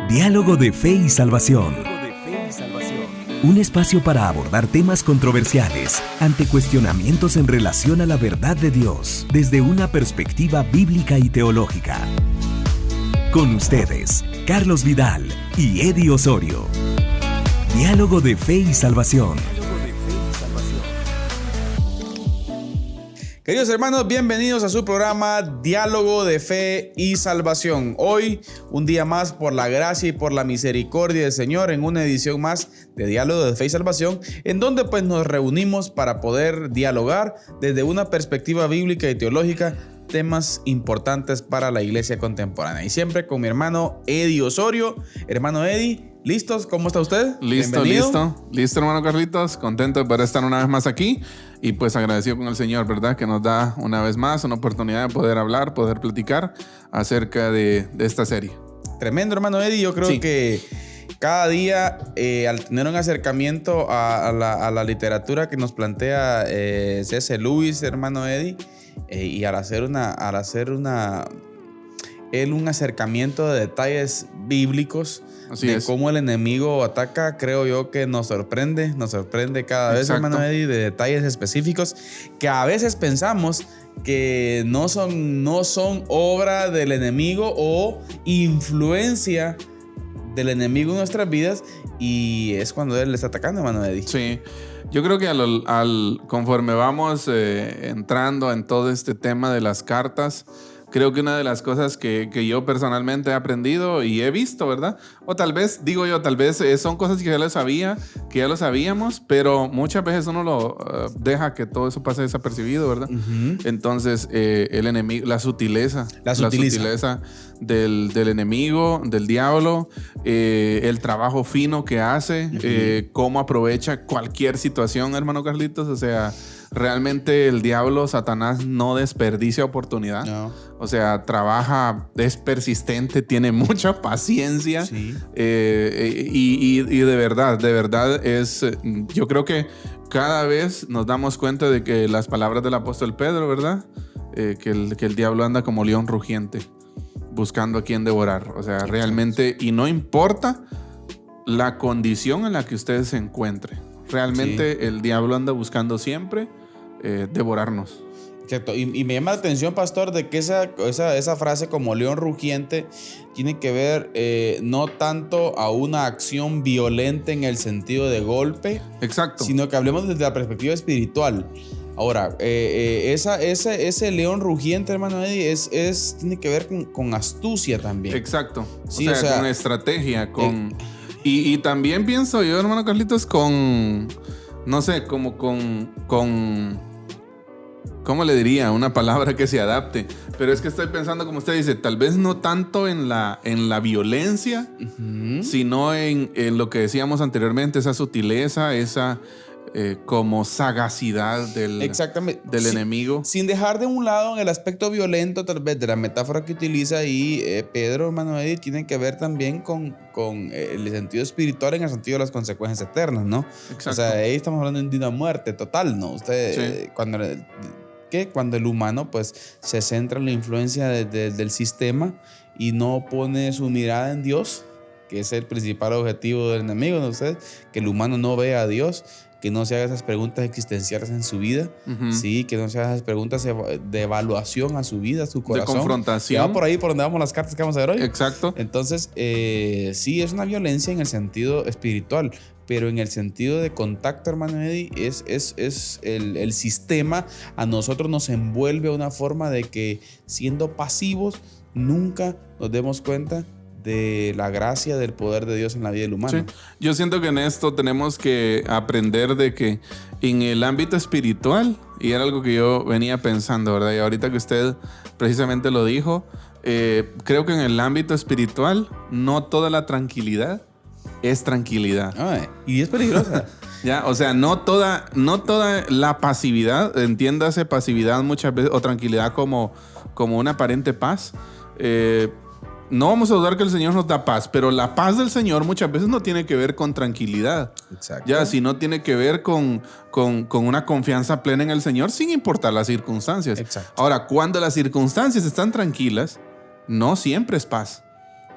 Diálogo de Fe y Salvación. Un espacio para abordar temas controversiales ante cuestionamientos en relación a la verdad de Dios desde una perspectiva bíblica y teológica. Con ustedes, Carlos Vidal y Eddie Osorio. Diálogo de Fe y Salvación. Queridos hermanos, bienvenidos a su programa Diálogo de Fe y Salvación. Hoy, un día más, por la gracia y por la misericordia del Señor, en una edición más de Diálogo de Fe y Salvación, en donde pues nos reunimos para poder dialogar desde una perspectiva bíblica y teológica temas importantes para la iglesia contemporánea. Y siempre con mi hermano Eddie Osorio. Hermano Eddie, ¿listos? ¿Cómo está usted? Listo, hermano Carlitos. Contento de poder estar una vez más aquí y pues agradecido con el Señor, ¿verdad? Que nos da una vez más una oportunidad de poder hablar, poder platicar acerca de esta serie. Tremendo, hermano Eddie. Yo creo que cada día, al tener un acercamiento a la literatura que nos plantea C.S. Lewis, hermano Eddie, y al hacer un acercamiento de detalles bíblicos, cómo el enemigo ataca, creo yo que nos sorprende cada vez, hermano Eddie, de detalles específicos que a veces pensamos que no son obra del enemigo o influencia del enemigo en nuestras vidas, y es cuando él le está atacando, hermano Eddie. Sí, yo creo que conforme vamos entrando en todo este tema de las cartas, creo que una de las cosas que yo personalmente he aprendido y he visto, ¿verdad? O tal vez, son cosas que ya lo sabíamos, pero muchas veces uno lo deja que todo eso pase desapercibido, ¿verdad? Uh-huh. Entonces, el enemigo, la sutileza del enemigo, del diablo, el trabajo fino que hace, uh-huh. Cómo aprovecha cualquier situación, hermano Carlitos, o sea, realmente el diablo, Satanás, no desperdicia oportunidad. No. O sea, trabaja, es persistente, tiene mucha paciencia. Sí. Y de verdad es... Yo creo que cada vez nos damos cuenta de que las palabras del apóstol Pedro, ¿verdad? Que el diablo anda como león rugiente, buscando a quien devorar. O sea, exacto. Realmente, y no importa la condición en la que usted se encuentre. Realmente sí. El diablo anda buscando siempre devorarnos. Exacto. Y me llama la atención, pastor, de que esa frase como león rugiente tiene que ver no tanto a una acción violenta en el sentido de golpe. Exacto. Sino que hablemos desde la perspectiva espiritual. Ahora, ese león rugiente, hermano Eddie, tiene que ver con astucia también. Exacto. Sí, o sea, con estrategia, con... Y también pienso yo, hermano Carlitos, no sé, como con ¿cómo le diría? Una palabra que se adapte. Pero es que estoy pensando, como usted dice, tal vez no tanto en la violencia, uh-huh. Sino en lo que decíamos anteriormente, esa sutileza, esa... como sagacidad del enemigo. Sin dejar de un lado en el aspecto violento, tal vez, de la metáfora que utiliza ahí Pedro, hermano Eddie, tiene que ver también con el sentido espiritual, en el sentido de las consecuencias eternas, ¿no? Exacto. O sea, ahí estamos hablando de una muerte total, ¿no? Usted, sí. Cuando el humano pues se centra en la influencia del sistema y no pone su mirada en Dios, que es el principal objetivo del enemigo, ¿no? Usted, que el humano no vea a Dios, que no se haga esas preguntas existenciales en su vida, uh-huh. Sí, que no se haga esas preguntas de evaluación a su vida, a su corazón. De confrontación. Que va por ahí por donde vamos las cartas que vamos a ver hoy. Exacto. Entonces, sí, es una violencia en el sentido espiritual, pero en el sentido de contacto, hermano Eddie, es el sistema a nosotros nos envuelve a una forma de que, siendo pasivos, nunca nos demos cuenta de la gracia, del poder de Dios en la vida del humano. Sí. Yo siento que en esto tenemos que aprender de que en el ámbito espiritual, y era algo que yo venía pensando, ¿verdad? Y ahorita que usted precisamente lo dijo, creo que en el ámbito espiritual no toda la tranquilidad es tranquilidad. Y es peligrosa. Ya, o sea, no toda la pasividad, entiéndase pasividad muchas veces, o tranquilidad como una aparente paz. No vamos a dudar que el Señor nos da paz, pero la paz del Señor muchas veces no tiene que ver con tranquilidad. Exacto. Ya, sino tiene que ver con una confianza plena en el Señor sin importar las circunstancias. Exacto. Ahora, cuando las circunstancias están tranquilas, no siempre es paz.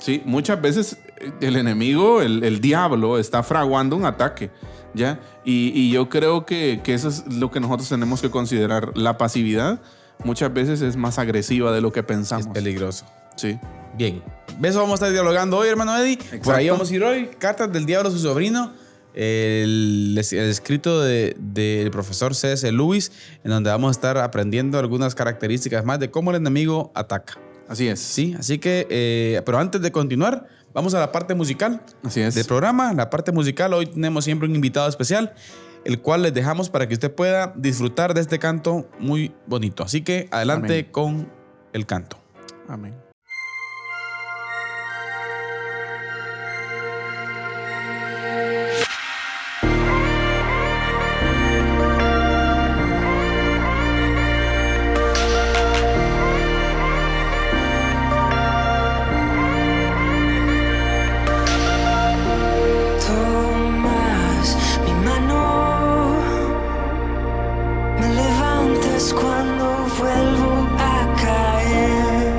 Sí, muchas veces el enemigo, el diablo, está fraguando un ataque, ¿ya? Y yo creo que eso es lo que nosotros tenemos que considerar. La pasividad muchas veces es más agresiva de lo que pensamos. Es peligroso. Sí. Bien. De eso vamos a estar dialogando hoy, hermano Eddie. Exacto. Por ahí vamos a ir hoy. Cartas del diablo a su sobrino. El escrito del profesor C.S. Lewis, en donde vamos a estar aprendiendo algunas características más de cómo el enemigo ataca. Así es. Sí, así que, pero antes de continuar, vamos a la parte musical Así es. del programa. La parte musical, hoy tenemos siempre un invitado especial, el cual les dejamos para que usted pueda disfrutar de este canto muy bonito. Así que adelante. Amén. Con el canto. Amén. Cuando vuelvo a caer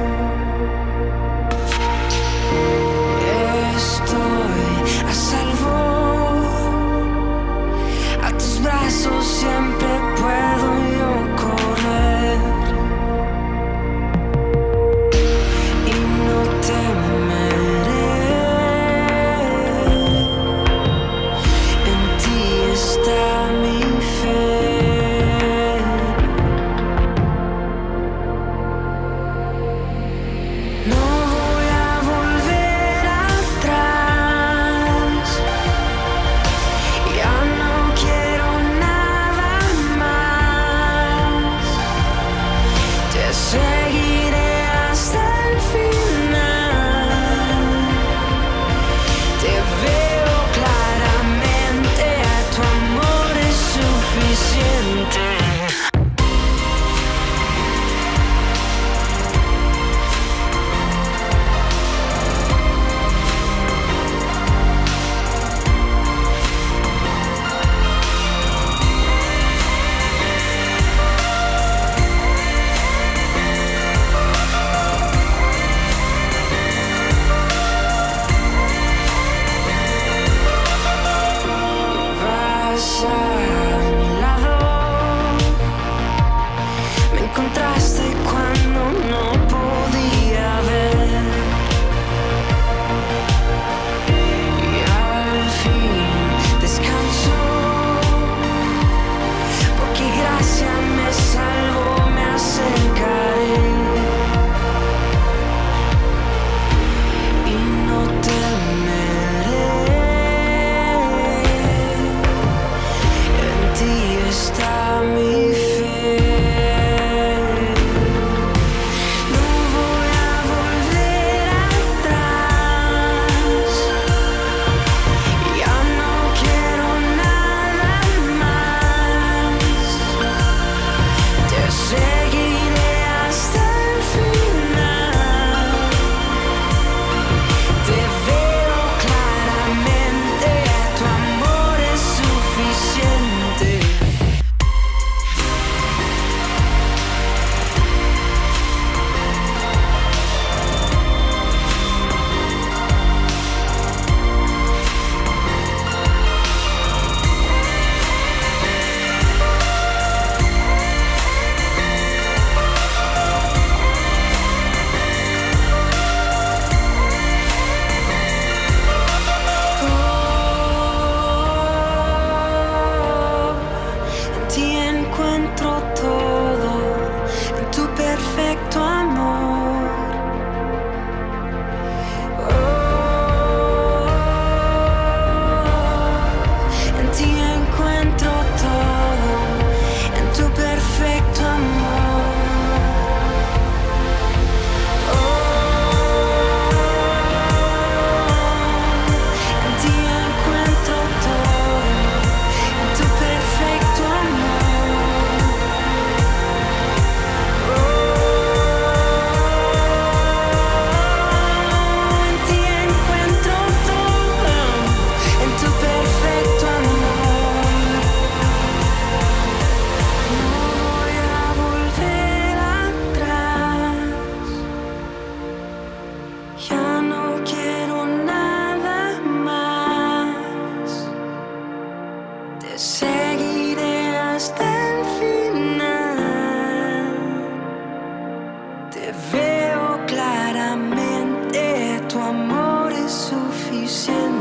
suficiente.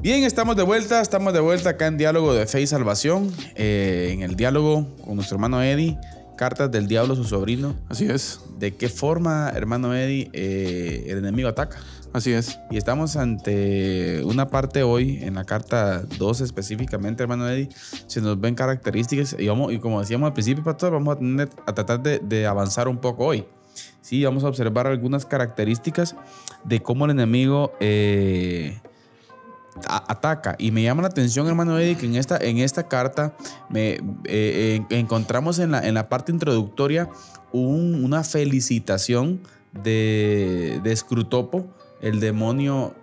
Bien, estamos de vuelta acá en Diálogo de Fe y Salvación, en el diálogo con nuestro hermano Eddie, Cartas del Diablo, su sobrino. Así es. ¿De qué forma, hermano Eddie, el enemigo ataca? Así es. Y estamos ante una parte hoy, en la carta 2 específicamente, hermano Eddie, se nos ven características y como decíamos al principio, pastor, vamos a tratar de avanzar un poco hoy. Sí, vamos a observar algunas características de cómo el enemigo ataca. Y me llama la atención, hermano Eddie, que en esta carta encontramos en la parte introductoria una felicitación de Scrutopo, el demonio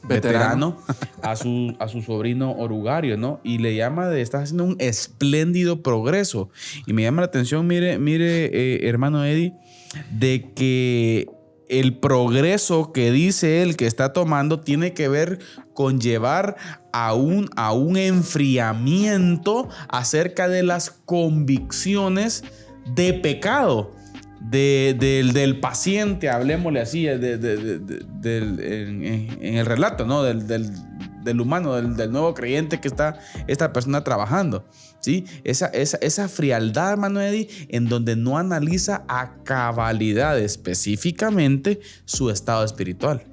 veterano, a su sobrino Orugario, ¿no? Y le llama está haciendo un espléndido progreso. Y me llama la atención, mire, hermano Eddie, de que el progreso que dice él que está tomando tiene que ver con llevar a un enfriamiento acerca de las convicciones de pecado del paciente, hablemosle así, en el relato, ¿no? Del humano, del nuevo creyente que está esta persona trabajando, ¿sí? Esa frialdad, hermano Eddie, en donde no analiza a cabalidad específicamente su estado espiritual.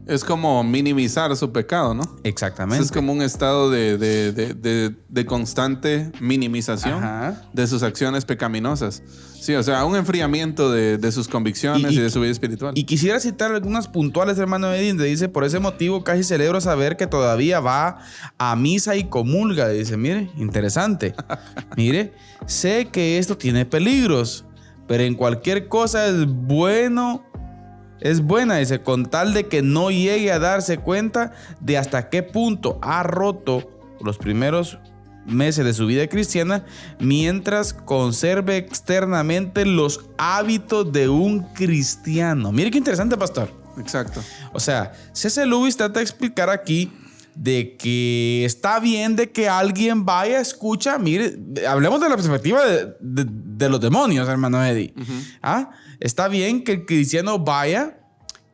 Es como minimizar su pecado, ¿no? Exactamente. Es como un estado de constante minimización de sus acciones pecaminosas. Sí, o sea, un enfriamiento de sus convicciones y de su vida espiritual. Y quisiera citar algunas puntuales, hermano Eddie, donde dice: por ese motivo casi celebro saber que todavía va a misa y comulga. Dice, mire, interesante. Mire, sé que esto tiene peligros, pero en cualquier cosa es buena, dice, con tal de que no llegue a darse cuenta de hasta qué punto ha roto los primeros meses de su vida cristiana, mientras conserve externamente los hábitos de un cristiano. Mire qué interesante, pastor. Exacto. O sea, C.S. Lewis trata de explicar aquí de que está bien de que alguien vaya, escucha, mire, hablemos de la perspectiva de los demonios, hermano Eddie. Está bien que el cristiano vaya,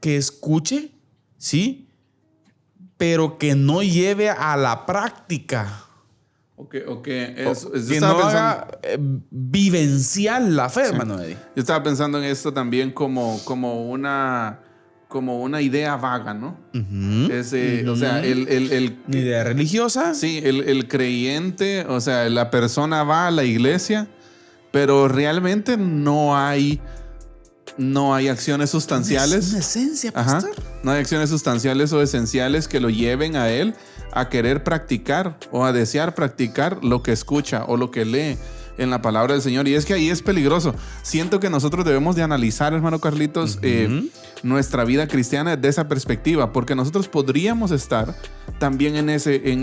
que escuche, ¿sí? Pero que no lleve a la práctica. Que no haga vivencial la fe, sí, hermano Eddie. Yo estaba pensando en esto también como una idea vaga, ¿no? O sea, ¿Una idea religiosa? Sí, el creyente, o sea, la persona va a la iglesia, pero realmente no hay acciones sustanciales. Una esencia, pastor. No hay acciones sustanciales o esenciales que lo lleven a él a querer practicar o a desear practicar lo que escucha o lo que lee en la palabra del Señor. Y es que ahí es peligroso. Siento que nosotros debemos de analizar, hermano Carlitos, nuestra vida cristiana desde esa perspectiva, porque nosotros podríamos estar también en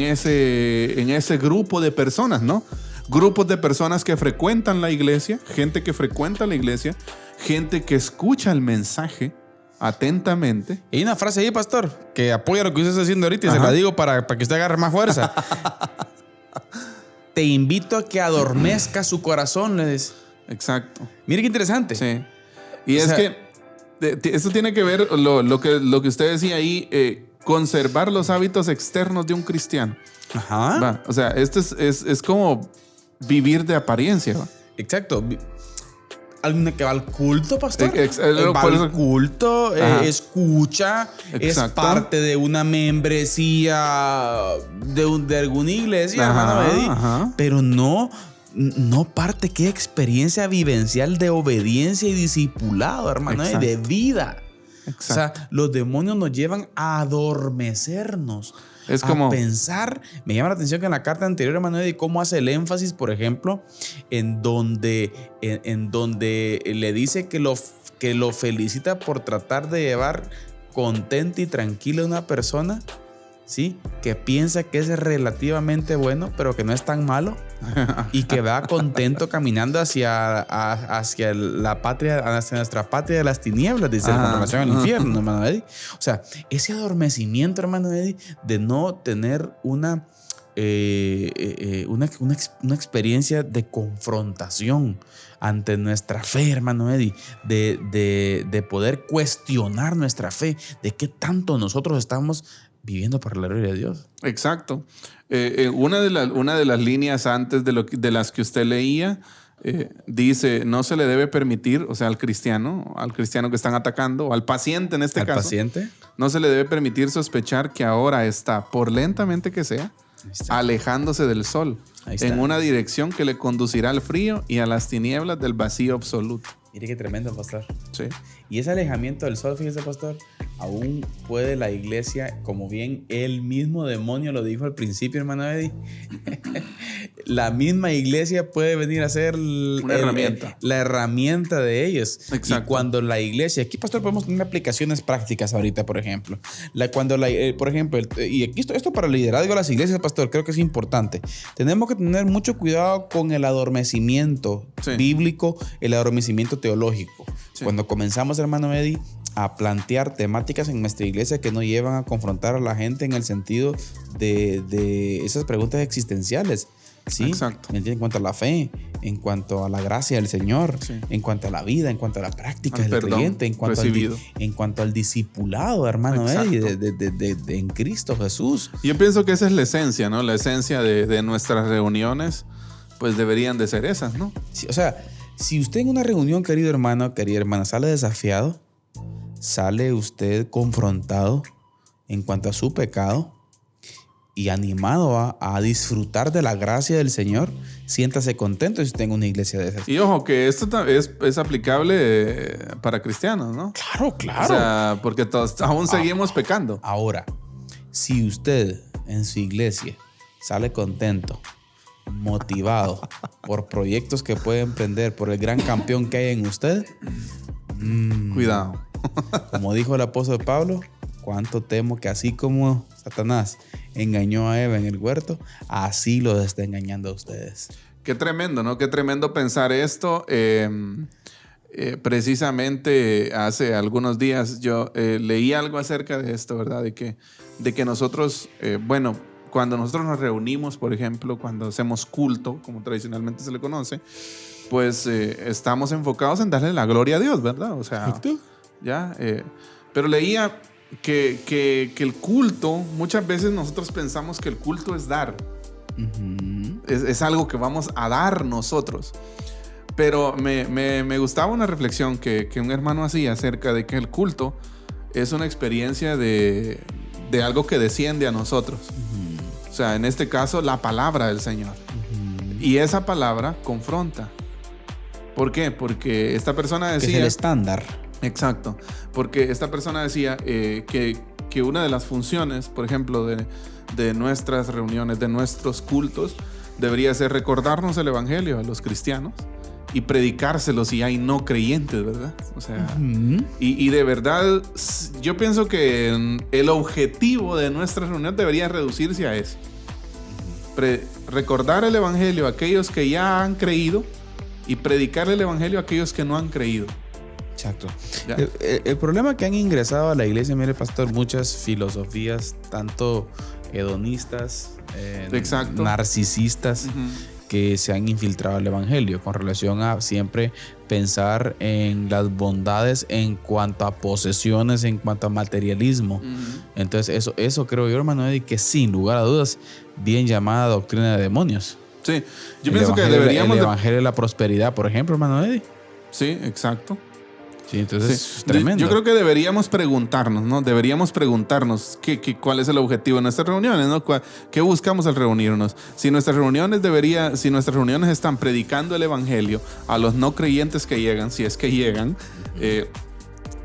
ese grupo de personas, ¿no? Grupos de personas que frecuentan la iglesia, gente que frecuenta la iglesia, gente que escucha el mensaje atentamente. Y hay una frase ahí, pastor, que apoya lo que usted está haciendo ahorita y se la digo para que usted agarre más fuerza. Te invito a que adormezca su corazón, le dice. Exacto. Mire qué interesante. Sí. Y esto tiene que ver lo que usted decía ahí, conservar los hábitos externos de un cristiano. O sea, esto es como vivir de apariencia. Exacto. Alguien que va al culto, pastor. Va al culto, escucha, es parte de una membresía de alguna iglesia, hermano Eddie, pero no parte qué experiencia vivencial de obediencia y discipulado, hermano Eddie, de vida. Exacto. O sea, los demonios nos llevan a adormecernos. Es como pensar. Me llama la atención que en la carta anterior, hermano Eddie, cómo hace el énfasis, por ejemplo, en donde le dice que lo felicita por tratar de llevar contenta y tranquila a una persona, ¿sí? Que piensa que es relativamente bueno, pero que no es tan malo y que va contento caminando hacia la patria, hacia nuestra patria de las tinieblas, dice, con relación al infierno, hermano Eddie. O sea, ese adormecimiento, hermano Eddie, de no tener una una experiencia de confrontación ante nuestra fe, hermano Eddie, de poder cuestionar nuestra fe, de qué tanto nosotros estamos viviendo por la gloria de Dios. Exacto. Una de las líneas antes de las que usted leía dice, no se le debe permitir, o sea, al cristiano que están atacando, o al paciente en este caso. ¿Al paciente? No se le debe permitir sospechar que ahora está, por lentamente que sea, alejándose del sol, en una dirección que le conducirá al frío y a las tinieblas del vacío absoluto. Mire qué tremendo, pastor. Sí. Y ese alejamiento del sol, fíjese, pastor, aún puede la iglesia, como bien el mismo demonio lo dijo al principio, hermano Eddie, la misma iglesia puede venir a ser una herramienta. La herramienta de ellos. Exacto. Y cuando la iglesia, aquí, pastor, podemos tener aplicaciones prácticas ahorita, por ejemplo. Por ejemplo, y aquí esto para el liderazgo de las iglesias, pastor, creo que es importante. Tenemos que tener mucho cuidado con el adormecimiento bíblico, el adormecimiento teológico. Sí. Cuando comenzamos, hermano Eddie, a plantear temáticas en nuestra iglesia que nos llevan a confrontar a la gente en el sentido de esas preguntas existenciales. ¿Sí? Exacto. En cuanto a la fe, en cuanto a la gracia del Señor, en cuanto a la vida, en cuanto a la práctica del creyente, en cuanto al discipulado, hermano Eddie, en Cristo Jesús. Yo pienso que esa es la esencia, ¿no? La esencia de nuestras reuniones, pues deberían de ser esas, ¿no? Sí, o sea, si usted en una reunión, querido hermano, querida hermana, sale desafiado, sale usted confrontado en cuanto a su pecado y animado a disfrutar de la gracia del Señor, siéntase contento si usted en una iglesia de esas. Y ojo, que esto es aplicable para cristianos, ¿no? Claro. O sea, porque todos aún seguimos pecando. Ahora, si usted en su iglesia sale contento, motivado por proyectos que puede emprender, por el gran campeón que hay en usted, cuidado. Como dijo el apóstol Pablo, cuánto temo que así como Satanás engañó a Eva en el huerto, así los está engañando a ustedes. Qué tremendo, ¿no? Qué tremendo pensar esto. Precisamente hace algunos días yo leí algo acerca de esto, ¿verdad? De que nosotros, cuando nosotros nos reunimos, por ejemplo, cuando hacemos culto, como tradicionalmente se le conoce, pues estamos enfocados en darle la gloria a Dios, ¿verdad? O sea, ya. Pero leía que el culto, muchas veces nosotros pensamos que el culto es dar. Uh-huh. Es algo que vamos a dar nosotros. Pero me gustaba una reflexión que un hermano hacía acerca de que el culto es una experiencia de algo que desciende a nosotros. Uh-huh. O sea, en este caso, la palabra del Señor. Uh-huh. Y esa palabra confronta. ¿Por qué? Porque esta persona decía... Que es el estándar. Exacto. Porque esta persona decía que una de las funciones, por ejemplo, de nuestras reuniones, de nuestros cultos, debería ser recordarnos el evangelio a los cristianos y predicárselo si hay no creyentes, ¿verdad? O sea, uh-huh. y de verdad, yo pienso que el objetivo de nuestra reunión debería reducirse a eso. Recordar el evangelio a aquellos que ya han creído y predicar el evangelio a aquellos que no han creído. Exacto. El problema que han ingresado a la iglesia, mire, pastor, muchas filosofías, tanto hedonistas, narcisistas, uh-huh, que se han infiltrado al evangelio con relación a siempre pensar en las bondades en cuanto a posesiones, en cuanto a materialismo. Uh-huh. Entonces, eso creo yo, hermano Eddie, que sin lugar a dudas, bien llamada doctrina de demonios. Sí, yo pienso que deberíamos... El evangelio de la prosperidad, por ejemplo, hermano Eddie. Sí, exacto. Sí, entonces es tremendo. Yo creo que deberíamos preguntarnos, ¿no? Deberíamos preguntarnos cuál es el objetivo de nuestras reuniones, ¿no? ¿Qué buscamos al reunirnos? Si nuestras reuniones están predicando el evangelio a los no creyentes que llegan, si es que llegan,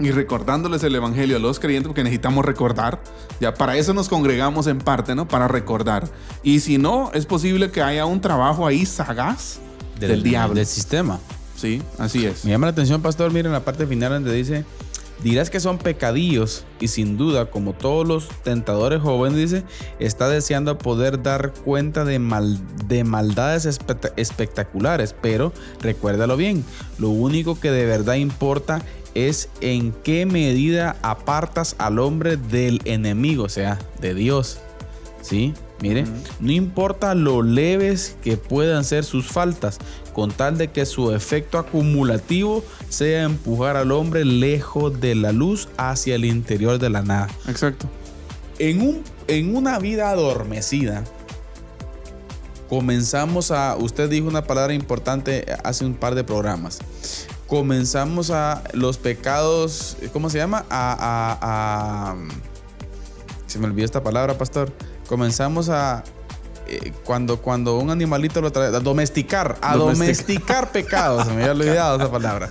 y recordándoles el evangelio a los creyentes, porque necesitamos recordar. Ya para eso nos congregamos en parte, ¿no? Para recordar. Y si no, es posible que haya un trabajo ahí sagaz del diablo. Del sistema. Sí, así es. Me llama la atención, pastor, miren la parte final donde dice: dirás que son pecadillos y sin duda, como todos los tentadores jóvenes, dice, está deseando poder dar cuenta de maldades espectaculares, pero recuérdalo bien, lo único que de verdad importa es en qué medida apartas al hombre del enemigo, o sea, de Dios, ¿sí? Mire, no importa lo leves que puedan ser sus faltas, con tal de que su efecto acumulativo sea empujar al hombre lejos de la luz hacia el interior de la nada. Exacto. En una vida adormecida, comenzamos a... Usted dijo una palabra importante hace un par de programas. Comenzamos a los pecados... ¿Cómo se llama? Se me olvidó esta palabra, pastor. Comenzamos a... Cuando un animalito lo trae... A domesticar pecados. Se me había olvidado esa palabra.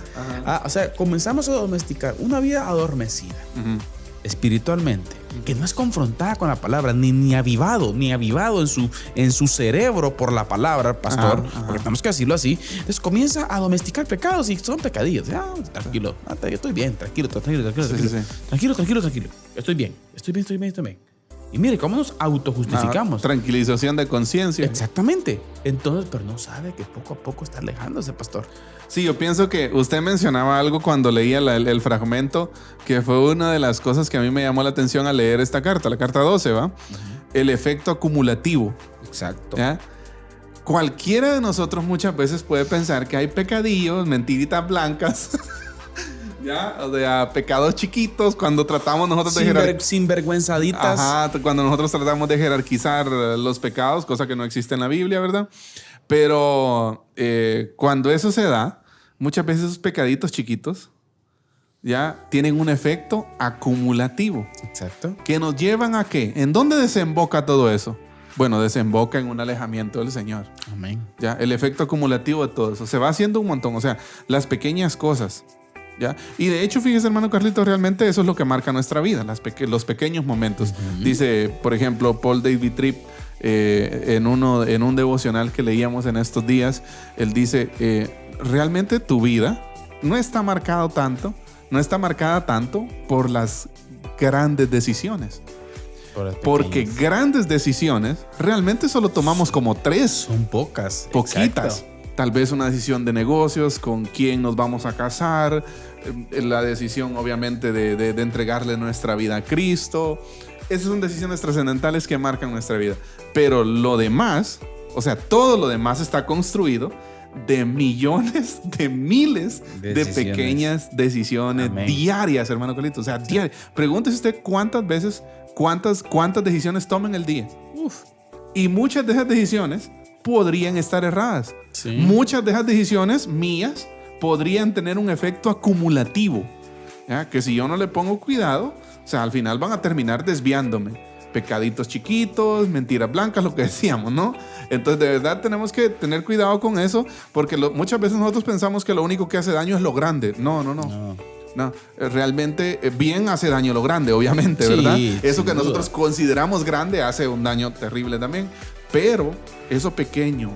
O sea, comenzamos a domesticar una vida adormecida. Espiritualmente, que no es confrontada con la palabra, ni avivado en su cerebro por la palabra, pastor, porque tenemos que decirlo así. Entonces comienza a domesticar pecados y son pecadillos. Tranquilo, yo estoy bien, tranquilo. Estoy bien. Y mire, ¿cómo nos autojustificamos? Tranquilización de conciencia. Exactamente. Entonces, pero no sabe que poco a poco está alejándose, pastor. Sí, yo pienso que usted mencionaba algo cuando leía el fragmento, que fue una de las cosas que a mí me llamó la atención al leer esta carta, la carta 12, ¿va? El efecto acumulativo. Exacto. ¿Ya? Cualquiera de nosotros muchas veces puede pensar que hay pecadillos, mentiritas blancas, ¿ya? O sea, pecados chiquitos cuando tratamos nosotros de sinvergüenzaditas. Cuando nosotros tratamos de jerarquizar los pecados, cosa que no existe en la Biblia, ¿verdad? Pero cuando eso se da, muchas veces esos pecaditos chiquitos ya tienen un efecto acumulativo. Exacto. ¿Que nos llevan a qué? ¿En dónde desemboca todo eso? Bueno, desemboca en un alejamiento del Señor. Amén. Ya, el efecto acumulativo de todo eso. Se va haciendo un montón. O sea, las pequeñas cosas. ¿Ya? Y de hecho, fíjese, hermano Carlito, realmente eso es lo que marca nuestra vida, los pequeños momentos. Dice, por ejemplo, Paul David Tripp, en un devocional que leíamos en estos días, él dice, realmente tu vida no está marcada tanto por las grandes decisiones. Porque grandes decisiones realmente solo tomamos como 3. Son poquitas. Exacto. Tal vez una decisión de negocios, con quién nos vamos a casar, la decisión obviamente de entregarle nuestra vida a Cristo. Esas son decisiones trascendentales que marcan nuestra vida. Pero lo demás, o sea, todo lo demás está construido de millones, de miles de pequeñas decisiones diarias, hermano Carlito. O sea, diarias. Pregúntese usted cuántas decisiones toma en el día. Y muchas de esas decisiones podrían estar erradas. Sí. Muchas de esas decisiones mías podrían tener un efecto acumulativo, ¿ya? Que si yo no le pongo cuidado, o sea, al final van a terminar desviándome. Pecaditos chiquitos, mentiras blancas, lo que decíamos, ¿no? Entonces, de verdad tenemos que tener cuidado con eso, porque muchas veces nosotros pensamos que lo único que hace daño es lo grande. No. Realmente bien hace daño lo grande, obviamente, ¿verdad? Sí, eso que nosotros consideramos grande hace un daño terrible también. Pero eso pequeño,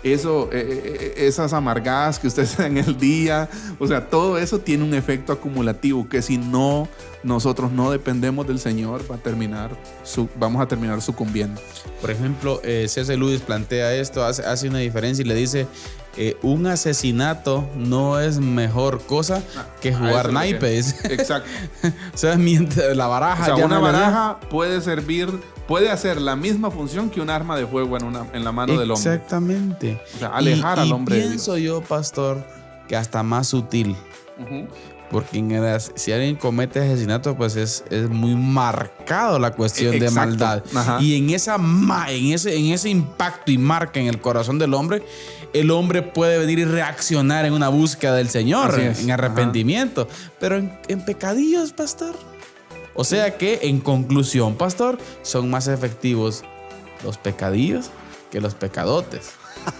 esas amargadas que usted se da en el día, o sea, todo eso tiene un efecto acumulativo que si no nosotros no dependemos del Señor, vamos a terminar sucumbiendo. Por ejemplo, C.S. Lewis plantea esto, hace una diferencia y le dice, un asesinato no es mejor cosa que jugar naipes. Exacto. O sea, mientras la baraja... O sea, una baraja puede hacer la misma función que un arma de fuego en la mano del hombre. Exactamente. O sea, alejar al hombre. Y pienso yo, pastor, que hasta más sutil. Porque si alguien comete asesinato, pues es muy marcado la cuestión de maldad. Y en ese impacto y marca en el corazón del hombre, el hombre puede venir y reaccionar en una búsqueda del Señor, en arrepentimiento. Pero en pecadillos, pastor. O sea que, en conclusión, pastor, son más efectivos los pecadillos que los pecadotes.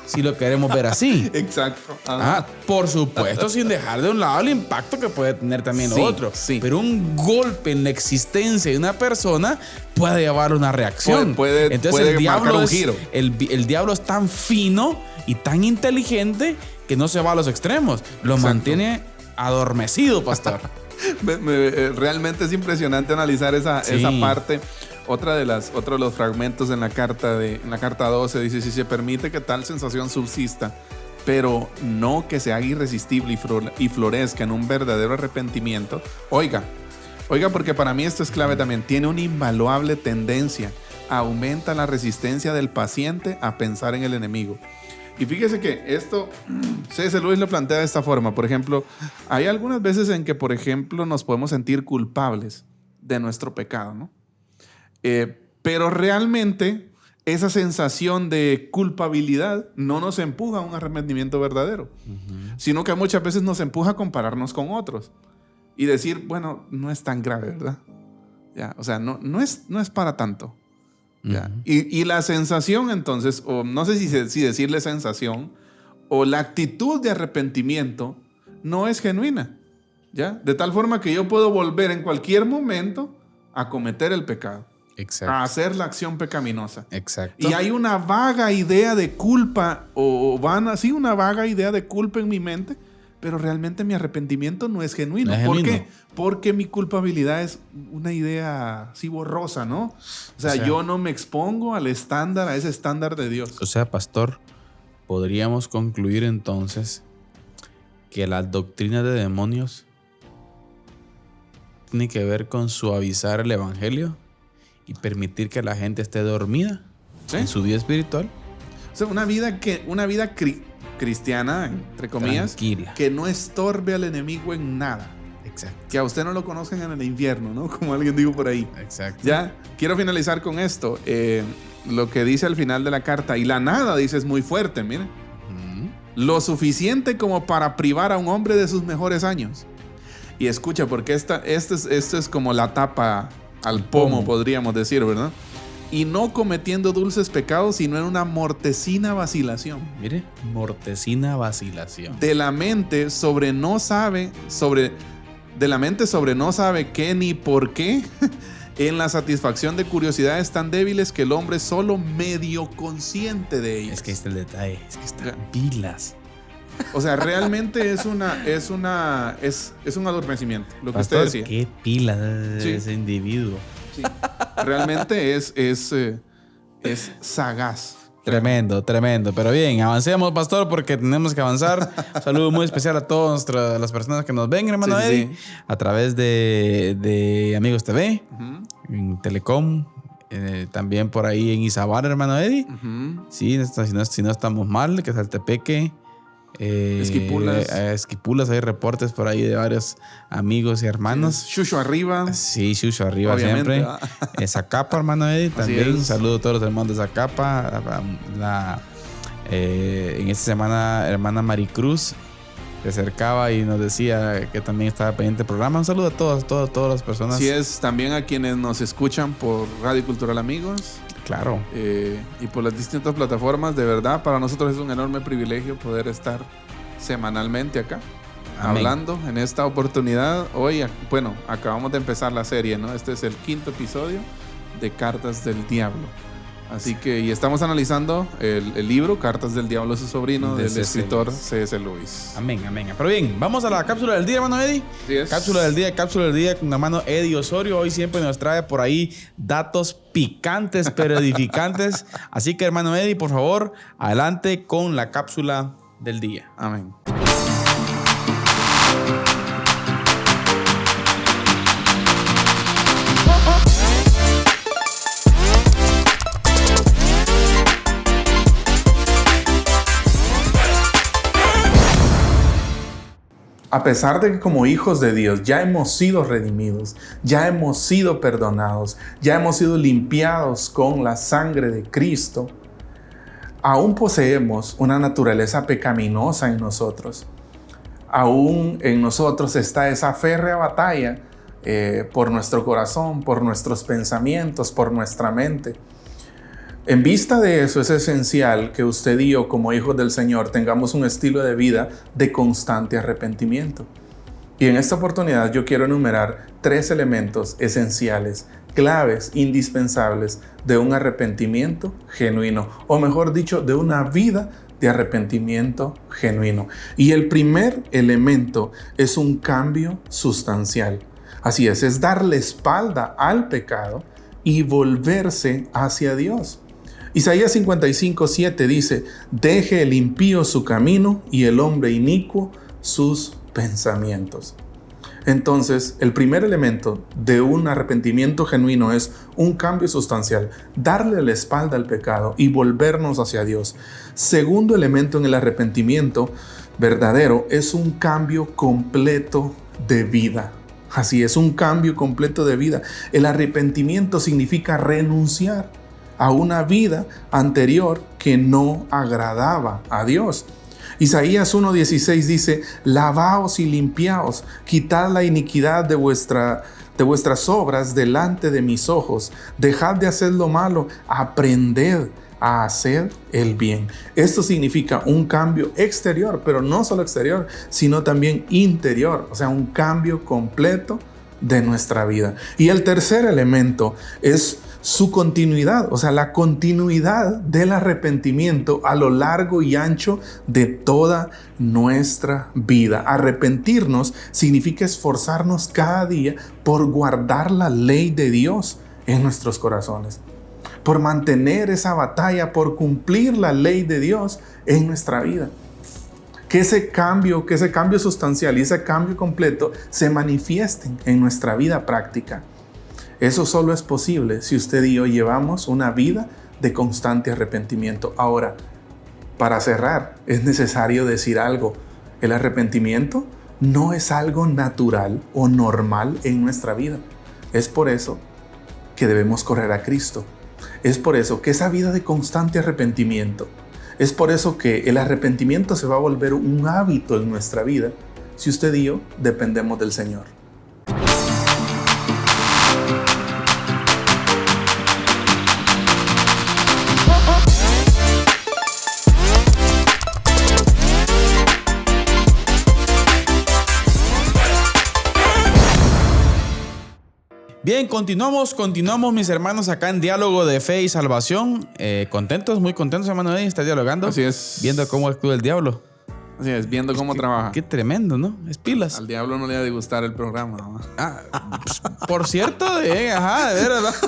Si lo queremos ver así. Exacto. Por supuesto, sin dejar de un lado el impacto que puede tener también lo otro. Sí. Pero un golpe en la existencia de una persona puede llevar a una reacción. Entonces puede marcar un giro. El diablo es tan fino y tan inteligente que no se va a los extremos. Lo mantiene adormecido, pastor. Realmente es impresionante analizar esa parte. Otro de los fragmentos en la carta 12 dice: si se permite que tal sensación subsista, pero no que se haga irresistible y florezca en un verdadero arrepentimiento. Oiga, porque para mí esto es clave también. Tiene una invaluable tendencia aumenta la resistencia del paciente a pensar en el enemigo. Y fíjese que esto, C.S. Lewis lo plantea de esta forma. Por ejemplo, hay algunas veces en que, por ejemplo, nos podemos sentir culpables de nuestro pecado, ¿no? Pero realmente esa sensación de culpabilidad no nos empuja a un arrepentimiento verdadero, sino que muchas veces nos empuja a compararnos con otros y decir, bueno, no es tan grave, ¿verdad? Ya, o sea, no es para tanto. Ya. Y la sensación entonces, o no sé si decirle sensación, o la actitud de arrepentimiento no es genuina, ¿ya? De tal forma que yo puedo volver en cualquier momento a cometer el pecado. Exacto. A hacer la acción pecaminosa. Exacto. Y hay una vaga idea de culpa, una vaga idea de culpa en mi mente, pero realmente mi arrepentimiento no es genuino. No es ¿Por genuino. qué? Porque mi culpabilidad es una idea así borrosa, ¿no? O sea, yo no me expongo a ese estándar de Dios. O sea, pastor, podríamos concluir entonces que la doctrina de demonios tiene que ver con suavizar el evangelio y permitir que la gente esté dormida en su vida espiritual. O sea, una vida cristiana, entre comillas, tranquila, que no estorbe al enemigo en nada. Exacto. Que a usted no lo conozcan en el infierno, ¿no? Como alguien dijo por ahí. Exacto. Ya, quiero finalizar con esto. Lo que dice al final de la carta, y la nada, dice, es muy fuerte, miren. Lo suficiente como para privar a un hombre de sus mejores años. Y escucha, porque esto es como la tapa al pomo, podríamos decir, ¿verdad? Y no cometiendo dulces pecados, sino en una mortecina vacilación. Mire, mortecina vacilación. De la mente sobre no sabe qué ni por qué, en la satisfacción de curiosidades tan débiles que el hombre es solo medio consciente de ellas. Es que este es el detalle, es que están pilas. O sea, realmente es un adormecimiento, lo que Pastor, usted decía. qué pilas ese individuo. Sí. Realmente es sagaz. Tremendo. Pero bien, avancemos, pastor, porque tenemos que avanzar. Un saludo muy especial a todas las personas que nos ven, hermano Eddie, a través de Amigos TV, en Telecom, también por ahí en Izabal, hermano Eddie. Sí, si no estamos mal, que es Altepeque. Esquipulas, hay reportes por ahí de varios amigos y hermanos. Shusho arriba. Sí, Shusho arriba siempre. Zacapa, hermano Eddie, también. Un saludo a todos los hermanos de Zacapa. En esta semana, hermana Maricruz se acercaba y nos decía que también estaba pendiente del programa. Un saludo a todas las personas. Sí, es también a quienes nos escuchan por Radio Cultural Amigos. Claro. Y por las distintas plataformas. De verdad, para nosotros es un enorme privilegio poder estar semanalmente acá. Amén. Hablando en esta oportunidad. Hoy, bueno, acabamos de empezar la serie, ¿no? Este es el 5º episodio de Cartas del Diablo. Así que, y estamos analizando el libro Cartas del Diablo a su sobrino, del escritor C.S. Lewis. Amén. Pero bien, vamos a la cápsula del día, hermano Eddie. Sí es. Cápsula del día con hermano Eddie Osorio. Hoy siempre nos trae por ahí datos picantes, pero edificantes. Así que, hermano Eddie, por favor, adelante con la cápsula del día. Amén. A pesar de que como hijos de Dios ya hemos sido redimidos, ya hemos sido perdonados, ya hemos sido limpiados con la sangre de Cristo, aún poseemos una naturaleza pecaminosa en nosotros. Aún en nosotros está esa férrea batalla por nuestro corazón, por nuestros pensamientos, por nuestra mente. En vista de eso, es esencial que usted y yo, como hijos del Señor, tengamos un estilo de vida de constante arrepentimiento. Y en esta oportunidad yo quiero enumerar 3 elementos esenciales, claves, indispensables de un arrepentimiento genuino, o mejor dicho, de una vida de arrepentimiento genuino. Y el primer elemento es un cambio sustancial. Así es darle espalda al pecado y volverse hacia Dios. Isaías 55:7 dice: deje el impío su camino y el hombre inicuo sus pensamientos. Entonces, el primer elemento de un arrepentimiento genuino es un cambio sustancial, darle la espalda al pecado y volvernos hacia Dios. Segundo elemento en el arrepentimiento verdadero es un cambio completo de vida. Así es, un cambio completo de vida. El arrepentimiento significa renunciar a una vida anterior que no agradaba a Dios. Isaías 1:16 dice: lavaos y limpiaos, quitad la iniquidad de vuestras obras delante de mis ojos, dejad de hacer lo malo, aprended a hacer el bien. Esto significa un cambio exterior, pero no solo exterior, sino también interior, o sea, un cambio completo de nuestra vida. Y el tercer elemento es su continuidad, o sea, la continuidad del arrepentimiento a lo largo y ancho de toda nuestra vida. Arrepentirnos significa esforzarnos cada día por guardar la ley de Dios en nuestros corazones, por mantener esa batalla, por cumplir la ley de Dios en nuestra vida. Que ese cambio sustancial y ese cambio completo se manifiesten en nuestra vida práctica. Eso solo es posible si usted y yo llevamos una vida de constante arrepentimiento. Ahora, para cerrar, es necesario decir algo. El arrepentimiento no es algo natural o normal en nuestra vida. Es por eso que debemos correr a Cristo. Es por eso que esa vida de constante arrepentimiento, es por eso que el arrepentimiento se va a volver un hábito en nuestra vida si usted y yo dependemos del Señor. Bien, continuamos mis hermanos acá en Diálogo de Fe y Salvación. Contentos, muy contentos, hermano Eddie, está dialogando. Así es. Viendo cómo actúa el diablo. Así es, viendo cómo trabaja. Qué tremendo, ¿no? Es pilas. Al diablo no le ha de gustar el programa, ¿no? Por cierto, de veras.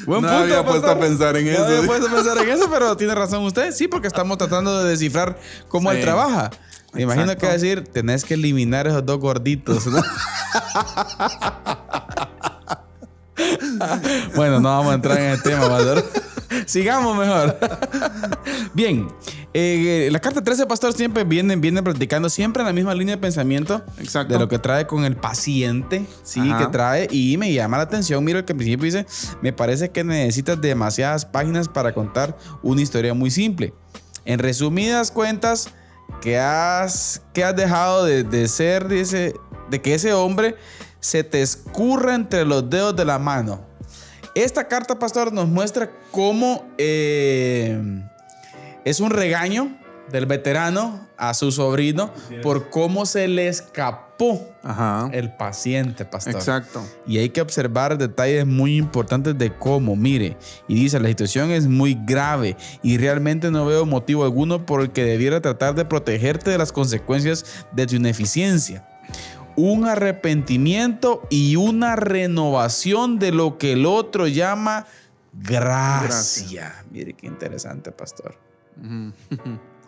Buen no punto, había puesto a pensar en eso. No había puesto a pensar en eso, pero tiene razón usted. Sí, porque estamos tratando de descifrar cómo él trabaja. Me imagino que va a decir, tenés que eliminar esos dos gorditos, ¿no? Bueno, no vamos a entrar en el tema, pastor. Sigamos mejor. Bien, la carta 13, pastor, siempre viene practicando siempre en la misma línea de pensamiento. Exacto. De lo que trae con el paciente, sí, que trae. Y me llama la atención, mira, el que al principio dice, me parece que necesitas demasiadas páginas para contar una historia muy simple. En resumidas cuentas, que has dejado de ser, dice, de que ese hombre se te escurra entre los dedos de la mano. Esta carta, pastor, nos muestra cómo es un regaño del veterano a su sobrino por cómo se le escapó el paciente, pastor. Exacto. Y hay que observar detalles muy importantes de cómo, mire, y dice, la situación es muy grave y realmente no veo motivo alguno por el que debiera tratar de protegerte de las consecuencias de tu ineficiencia. Un arrepentimiento y una renovación de lo que el otro llama gracia. Mire qué interesante, pastor.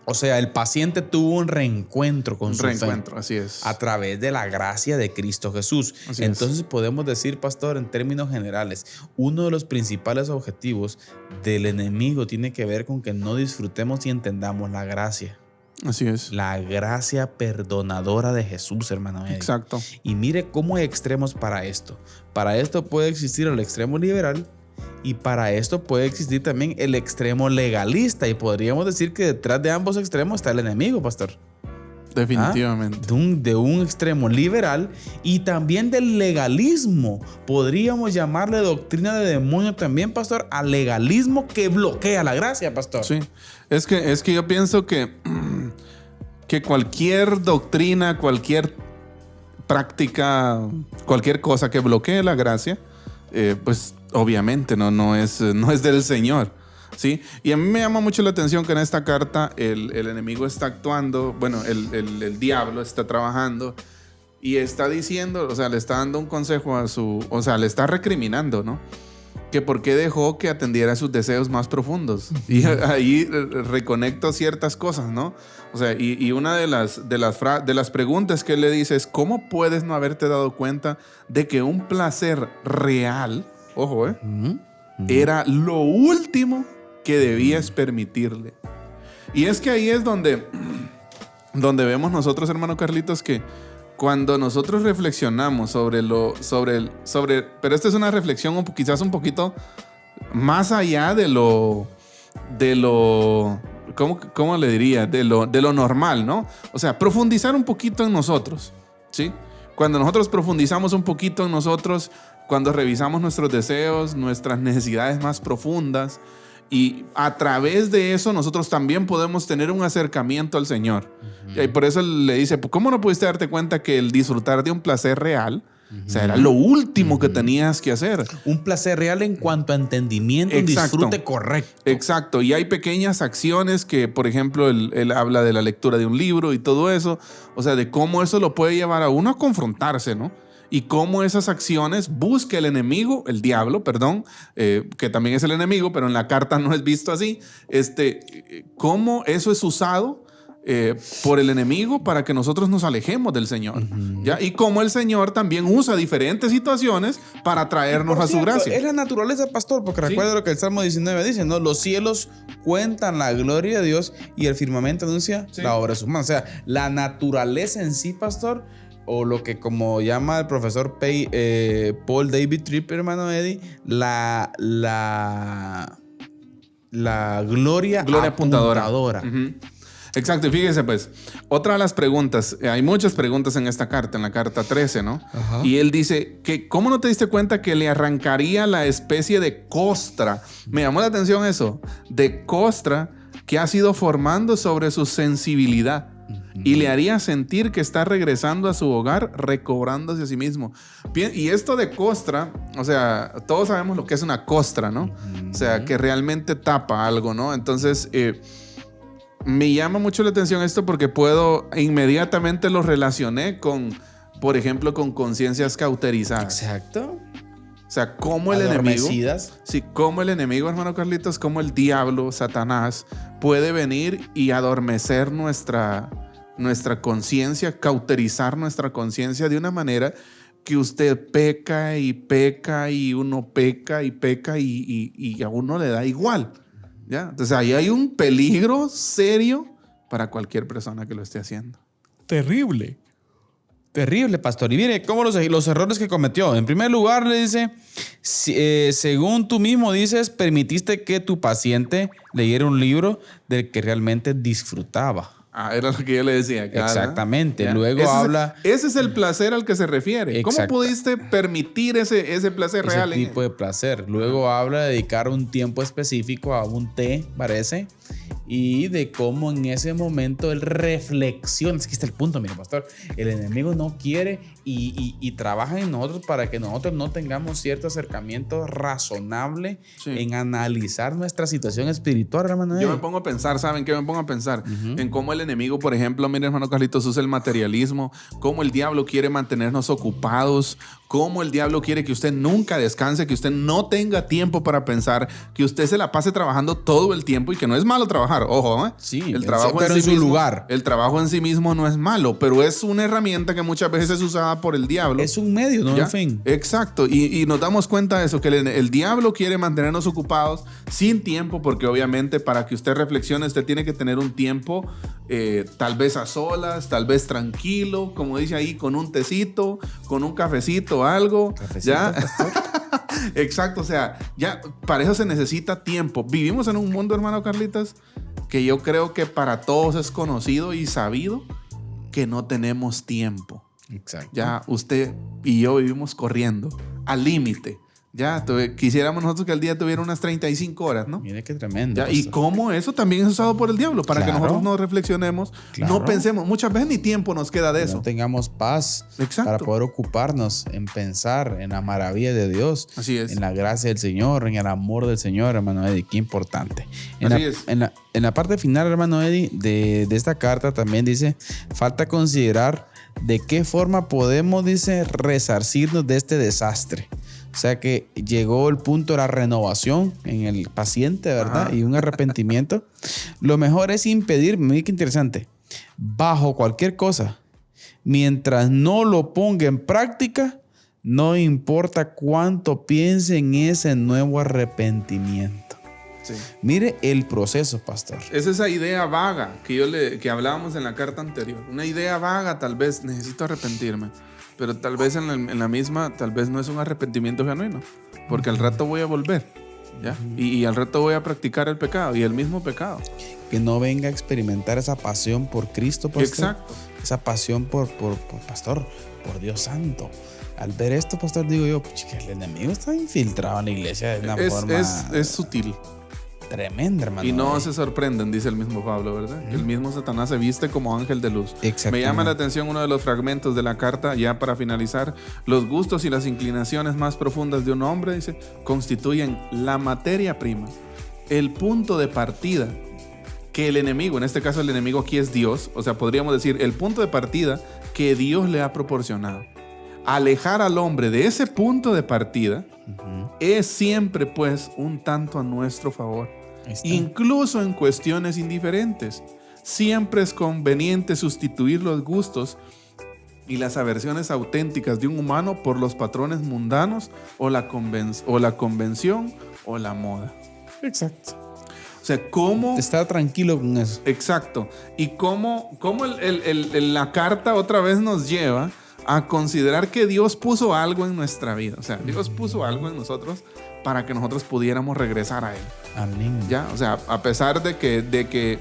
O sea, el paciente tuvo un reencuentro con su fe. Así es. A través de la gracia de Cristo Jesús. Así Entonces podemos decir, pastor, en términos generales, uno de los principales objetivos del enemigo tiene que ver con que no disfrutemos y entendamos la gracia. Así es. La gracia perdonadora de Jesús, hermano. Exacto. Y mire cómo hay extremos para esto. Para esto puede existir el extremo liberal y para esto puede existir también el extremo legalista. Y podríamos decir que detrás de ambos extremos está el enemigo, pastor. Definitivamente. De un extremo liberal y también del legalismo. Podríamos llamarle doctrina de demonio también, pastor, al legalismo que bloquea la gracia, pastor. Sí. Es que yo pienso que cualquier doctrina, cualquier práctica, cualquier cosa que bloquee la gracia, pues obviamente no es del Señor. ¿Sí? Y a mí me llama mucho la atención que en esta carta el enemigo está actuando, bueno, el diablo está trabajando y está diciendo, o sea, le está dando un consejo o sea, le está recriminando, ¿no? que por qué dejó que atendiera sus deseos más profundos. Y ahí reconecto ciertas cosas, ¿no? O sea, y una de las preguntas que él le dice es, ¿cómo puedes no haberte dado cuenta de que un placer real, ojo, era lo último que debías permitirle? Y es que ahí es donde vemos nosotros, hermano Carlitos, que cuando nosotros reflexionamos pero esta es una reflexión quizás un poquito más allá de lo ¿cómo le diría? De lo normal, ¿no? O sea, profundizar un poquito en nosotros, ¿sí? Cuando nosotros profundizamos un poquito en nosotros, cuando revisamos nuestros deseos, nuestras necesidades más profundas, y a través de eso nosotros también podemos tener un acercamiento al Señor. Y por eso le dice, ¿cómo no pudiste darte cuenta que el disfrutar de un placer real, o sea, era lo último que tenías que hacer? Un placer real en cuanto a entendimiento, un disfrute correcto. Exacto. Y hay pequeñas acciones que, por ejemplo, él habla de la lectura de un libro y todo eso. O sea, de cómo eso lo puede llevar a uno a confrontarse, ¿no? Y cómo esas acciones busca el enemigo, el diablo, perdón, que también es el enemigo, pero en la carta no es visto así. Cómo eso es usado por el enemigo para que nosotros nos alejemos del Señor. ¿Ya? Y cómo el Señor también usa diferentes situaciones para traernos a su gracia. Es la naturaleza, pastor, porque recuerda lo que el Salmo 19 dice, ¿no? Los cielos cuentan la gloria de Dios y el firmamento anuncia la obra de sus manos. O sea, la naturaleza en sí, pastor, o lo que como llama el profesor Paul David Tripp, hermano Eddie, la gloria apuntadora. Exacto, y fíjese pues, otra de las preguntas, hay muchas preguntas en esta carta, en la carta 13, ¿no? Ajá. Y él dice que, ¿cómo no te diste cuenta que le arrancaría la especie de costra? Me llamó la atención eso, de costra que ha sido formando sobre su sensibilidad. Y le haría sentir que está regresando a su hogar, recobrándose a sí mismo. Y esto de costra, o sea, todos sabemos lo que es una costra, ¿no? O sea, que realmente tapa algo, ¿no? Entonces, me llama mucho la atención esto porque inmediatamente lo relacioné con, por ejemplo, con conciencias cauterizadas. Exacto. O sea, cómo el enemigo, hermano Carlitos, cómo el diablo, Satanás, puede venir y adormecer nuestra conciencia, cauterizar nuestra conciencia de una manera que usted peca y uno peca y a uno le da igual. ¿Ya? Entonces ahí hay un peligro serio para cualquier persona que lo esté haciendo. Terrible, pastor. Y mire cómo los errores que cometió. En primer lugar, le dice, según tú mismo dices, permitiste que tu paciente leyera un libro del que realmente disfrutaba. Era lo que yo le decía. Cara. Exactamente. ¿Ya? Luego habla... Ese es el placer al que se refiere. Exacto. ¿Cómo pudiste permitir ese placer real? Ese tipo de placer. Luego habla de dedicar un tiempo específico a un té, parece, y de cómo en ese momento él reflexiona. Es que está el punto, mire, pastor. El enemigo no quiere y trabaja en nosotros para que nosotros no tengamos cierto acercamiento razonable en analizar nuestra situación espiritual, hermano. Yo me pongo a pensar, ¿saben qué me pongo a pensar? En cómo el enemigo, por ejemplo, mire, hermano Carlitos, usa el materialismo, cómo el diablo quiere mantenernos ocupados, cómo el diablo quiere que usted nunca descanse, que usted no tenga tiempo para pensar, que usted se la pase trabajando todo el tiempo y que no es malo trabajar, ojo, ¿eh? Sí, el trabajo pero en su lugar. El trabajo en sí mismo no es malo, pero es una herramienta que muchas veces es usada por el diablo. Es un medio, no un fin. Exacto, y nos damos cuenta de eso, que el diablo quiere mantenernos ocupados sin tiempo, porque obviamente para que usted reflexione, usted tiene que tener un tiempo tal vez a solas, tal vez tranquilo, como dice ahí, con un tecito, con un cafecito, algo. ¿Cafecito, ¿ya? pastor? Exacto, o sea, ya para eso se necesita tiempo. Vivimos en un mundo, hermano Carlitos, que yo creo que para todos es conocido y sabido que no tenemos tiempo. Exacto. Ya usted y yo vivimos corriendo al límite. Ya, quisiéramos nosotros que el día tuviera unas 35 horas, ¿no? Mire qué tremendo. ¿Ya? Y cómo eso también es usado por el diablo, para que nosotros no reflexionemos, no pensemos. Muchas veces ni tiempo nos queda de eso. No tengamos paz. Exacto. Para poder ocuparnos en pensar en la maravilla de Dios. Así es. En la gracia del Señor, en el amor del Señor, hermano Eddie. Qué importante. En la parte final, hermano Eddie, de esta carta también dice, falta considerar de qué forma podemos, dice, resarcirnos de este desastre. O sea que llegó el punto de la renovación en el paciente, ¿verdad? Ajá. Y un arrepentimiento. Lo mejor es impedir, mira qué interesante, bajo cualquier cosa, mientras no lo ponga en práctica, no importa cuánto piense en ese nuevo arrepentimiento. Sí. Mire el proceso, pastor. Es esa idea vaga que hablábamos en la carta anterior. Una idea vaga, tal vez necesito arrepentirme, pero tal vez en la misma, tal vez no es un arrepentimiento genuino, porque al rato voy a volver, ¿ya? Y al rato voy a practicar el pecado y el mismo pecado. Que no venga a experimentar esa pasión por Cristo, pastor. Exacto. Esa pasión por pastor, por Dios santo. Al ver esto, pastor, digo yo, el enemigo está infiltrado en la iglesia de una forma... Es sutil. Tremenda, hermano. Y no se sorprenden, dice el mismo Pablo, ¿verdad? El mismo Satanás se viste como ángel de luz. Me llama la atención uno de los fragmentos de la carta, ya para finalizar. Los gustos y las inclinaciones más profundas de un hombre, dice, constituyen la materia prima, el punto de partida que el enemigo, en este caso el enemigo aquí es Dios, o sea, podríamos decir el punto de partida que Dios le ha proporcionado. Alejar al hombre de ese punto de partida es siempre, pues, un tanto a nuestro favor. Incluso en cuestiones indiferentes. Siempre es conveniente sustituir los gustos y las aversiones auténticas de un humano por los patrones mundanos o la convención o la moda. Exacto. O sea, cómo... Estar tranquilo con eso. Exacto. Y cómo la carta otra vez nos lleva a considerar que Dios puso algo en nuestra vida. O sea, Dios puso algo en nosotros para que nosotros pudiéramos regresar a Él. Amén. ¿Ya? O sea, a pesar de que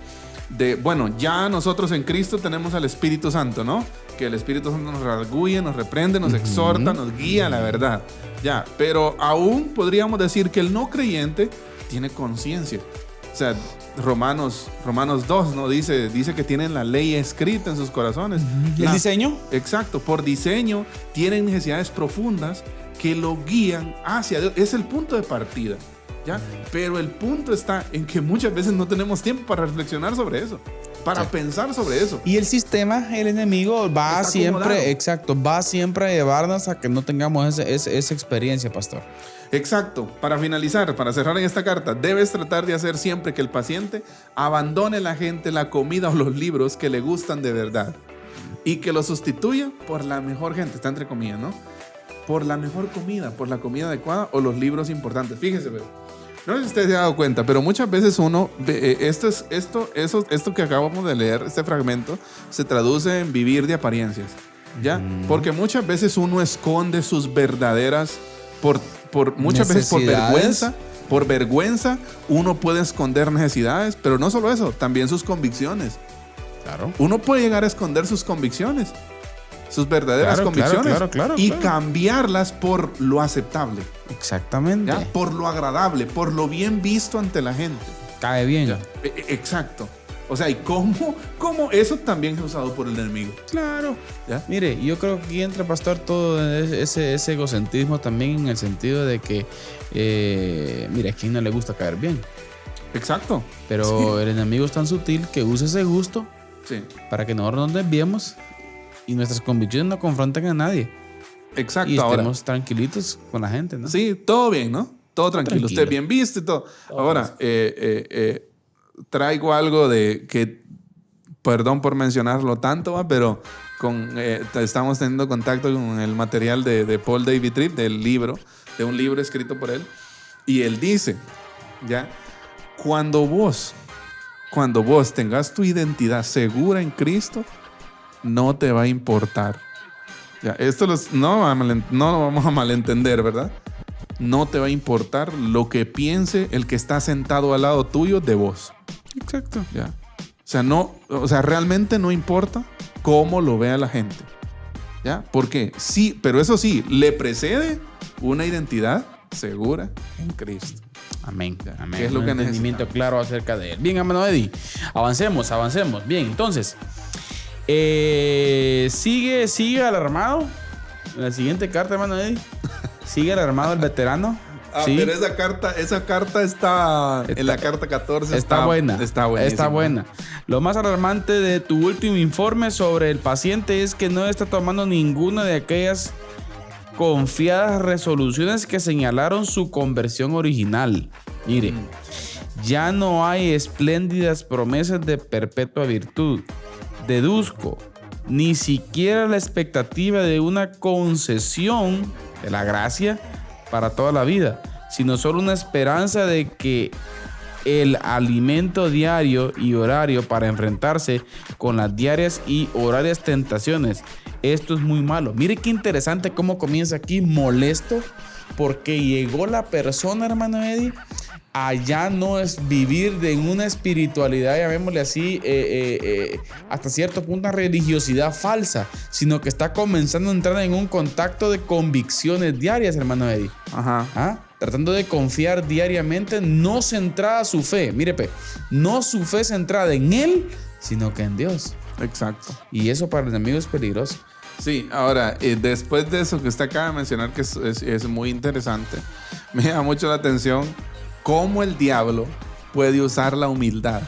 bueno, ya nosotros en Cristo tenemos al Espíritu Santo, ¿no? Que el Espíritu Santo nos redarguye, nos reprende, nos exhorta, nos guía a la verdad. Ya, pero aún podríamos decir que el no creyente tiene conciencia. O sea, Romanos 2, ¿no? Dice que tienen la ley escrita en sus corazones. ¿El diseño? Exacto, por diseño tienen necesidades profundas que lo guían hacia Dios. Es el punto de partida, ¿ya? Pero el punto está en que muchas veces no tenemos tiempo para reflexionar sobre eso, para pensar sobre eso. Y el sistema, el enemigo, va siempre a llevarnos a que no tengamos esa experiencia, pastor. Exacto. Para finalizar, para cerrar en esta carta, debes tratar de hacer siempre que el paciente abandone la gente, la comida o los libros que le gustan de verdad y que lo sustituya por la mejor gente, está entre comillas, ¿no? Por la mejor comida, por la comida adecuada o los libros importantes. Fíjese, no sé si usted se ha dado cuenta, pero muchas veces uno, esto que acabamos de leer, este fragmento, se traduce en vivir de apariencias, ¿ya? Porque muchas veces uno esconde sus verdaderas, muchas veces por vergüenza, uno puede esconder necesidades, pero no solo eso, también sus convicciones. Claro. Uno puede llegar a esconder sus convicciones, sus verdaderas convicciones, y cambiarlas por lo aceptable. Exactamente. ¿Ya? Por lo agradable, por lo bien visto ante la gente. Cae bien. ¿Ya? Exacto. O sea, ¿y cómo eso también es usado por el enemigo? Claro. ¿Ya? Mire, yo creo que aquí entra, pastor, todo ese egocentrismo también en el sentido de que, mire, a quien no le gusta caer bien. Exacto. Pero el enemigo es tan sutil que usa ese gusto para que nosotros nos desviemos y nuestras convicciones no confronten a nadie. Exacto. Y estemos tranquilitos con la gente, ¿no? Sí, todo bien, ¿no? Todo tranquilo. Usted bien visto y todo. Ahora, traigo algo de que, perdón por mencionarlo tanto, pero estamos teniendo contacto con el material de Paul David Tripp, de un libro escrito por él, y él dice, ¿ya? Cuando vos tengas tu identidad segura en Cristo, no te va a importar. Ya, esto no lo vamos a malentender, ¿verdad? No te va a importar lo que piense el que está sentado al lado tuyo de vos. Exacto. ¿Ya? O sea, realmente no importa cómo lo vea la gente. ¿Ya? Porque sí, pero eso sí, le precede una identidad segura en Cristo. Amén. Amén. ¿Qué es lo que necesitamos? Un entendimiento claro acerca de él. Bien, hermano Eddie, avancemos. Bien, entonces, sigue alarmado. En la siguiente carta, hermano Eddie, sigue alarmado el veterano. ¿Sí? Pero esa carta está en la carta 14. Está buena. Está buena. Lo más alarmante de tu último informe sobre el paciente es que no está tomando ninguna de aquellas confiadas resoluciones que señalaron su conversión original. Mire, ya no hay espléndidas promesas de perpetua virtud. Deduzco, ni siquiera la expectativa de una concesión de la gracia para toda la vida, sino solo una esperanza de que el alimento diario y horario para enfrentarse con las diarias y horarias tentaciones. Esto es muy malo. Mire qué interesante cómo comienza aquí, molesto, porque llegó la persona, hermano Eddie, allá no es vivir en una espiritualidad, llamémosle así, hasta cierto punto una religiosidad falsa, sino que está comenzando a entrar en un contacto de convicciones diarias, hermano Eddie. Ajá. ¿Ah? Tratando de confiar diariamente, no centrada su fe, mire, no su fe centrada en él, sino que en Dios. Exacto. Y eso para el enemigo es peligroso. Sí, ahora, después de eso que usted acaba de mencionar, que es muy interesante, me llama mucho la atención cómo el diablo puede usar la humildad.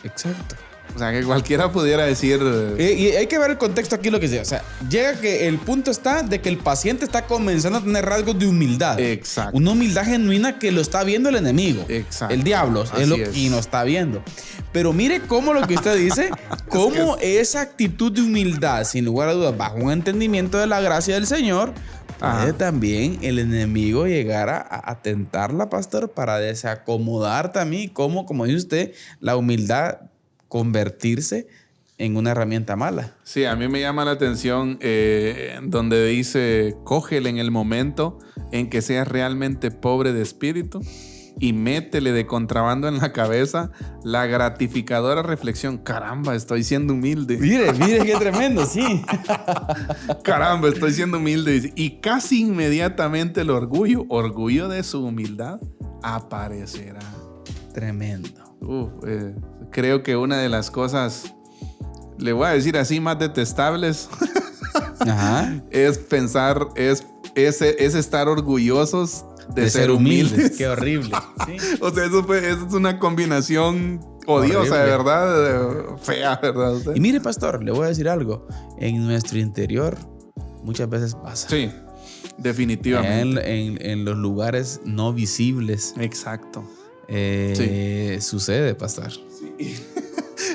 Exacto. O sea, que cualquiera pudiera decir... Y hay que ver el contexto aquí, lo que sea. O sea, llega que el punto está de que el paciente está comenzando a tener rasgos de humildad. Exacto. Una humildad genuina que lo está viendo el enemigo. Exacto. El diablo es lo que nos está viendo. Pero mire cómo lo que usted dice, cómo esa actitud de humildad, sin lugar a dudas, bajo un entendimiento de la gracia del Señor, puede también el enemigo llegar a tentarla, pastor, para desacomodar también, como dice usted, la humildad convertirse en una herramienta mala. Sí, a mí me llama la atención donde dice, cógele en el momento en que seas realmente pobre de espíritu y métele de contrabando en la cabeza la gratificadora reflexión. Caramba, estoy siendo humilde. Mire qué tremendo, sí. Caramba, estoy siendo humilde. Y casi inmediatamente el orgullo de su humildad aparecerá. Tremendo. Creo que una de las cosas, le voy a decir así, más detestables, Ajá. es pensar, es estar orgullosos de ser humildes. Qué horrible. Sí. O sea, eso es una combinación odiosa, horrible. De verdad, fea, ¿verdad? O sea, y mire, pastor, le voy a decir algo. En nuestro interior muchas veces pasa. Sí, definitivamente. En los lugares no visibles. Exacto. Sucede, pastor. Sí.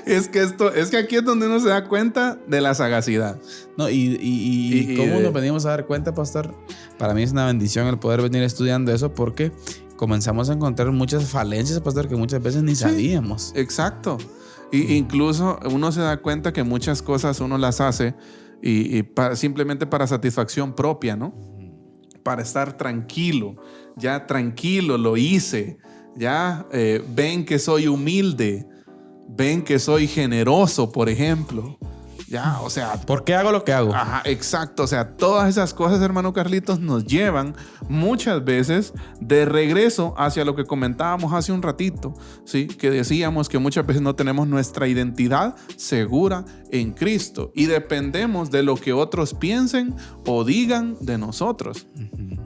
Es que aquí es donde uno se da cuenta de la sagacidad. No, y cómo nos venimos a dar cuenta, pastor. Para mí es una bendición el poder venir estudiando eso, porque comenzamos a encontrar muchas falencias, pastor, que muchas veces ni sabíamos. Exacto. Y incluso uno se da cuenta que muchas cosas uno las hace simplemente para satisfacción propia, ¿no? Para estar tranquilo. Ya tranquilo, lo hice. Ya ven que soy humilde, ven que soy generoso, por ejemplo. Ya, o sea, ¿por qué hago lo que hago? Ajá, exacto. O sea, todas esas cosas, hermano Carlitos, nos llevan muchas veces de regreso hacia lo que comentábamos hace un ratito, ¿sí? Que decíamos que muchas veces no tenemos nuestra identidad segura en Cristo y dependemos de lo que otros piensen o digan de nosotros.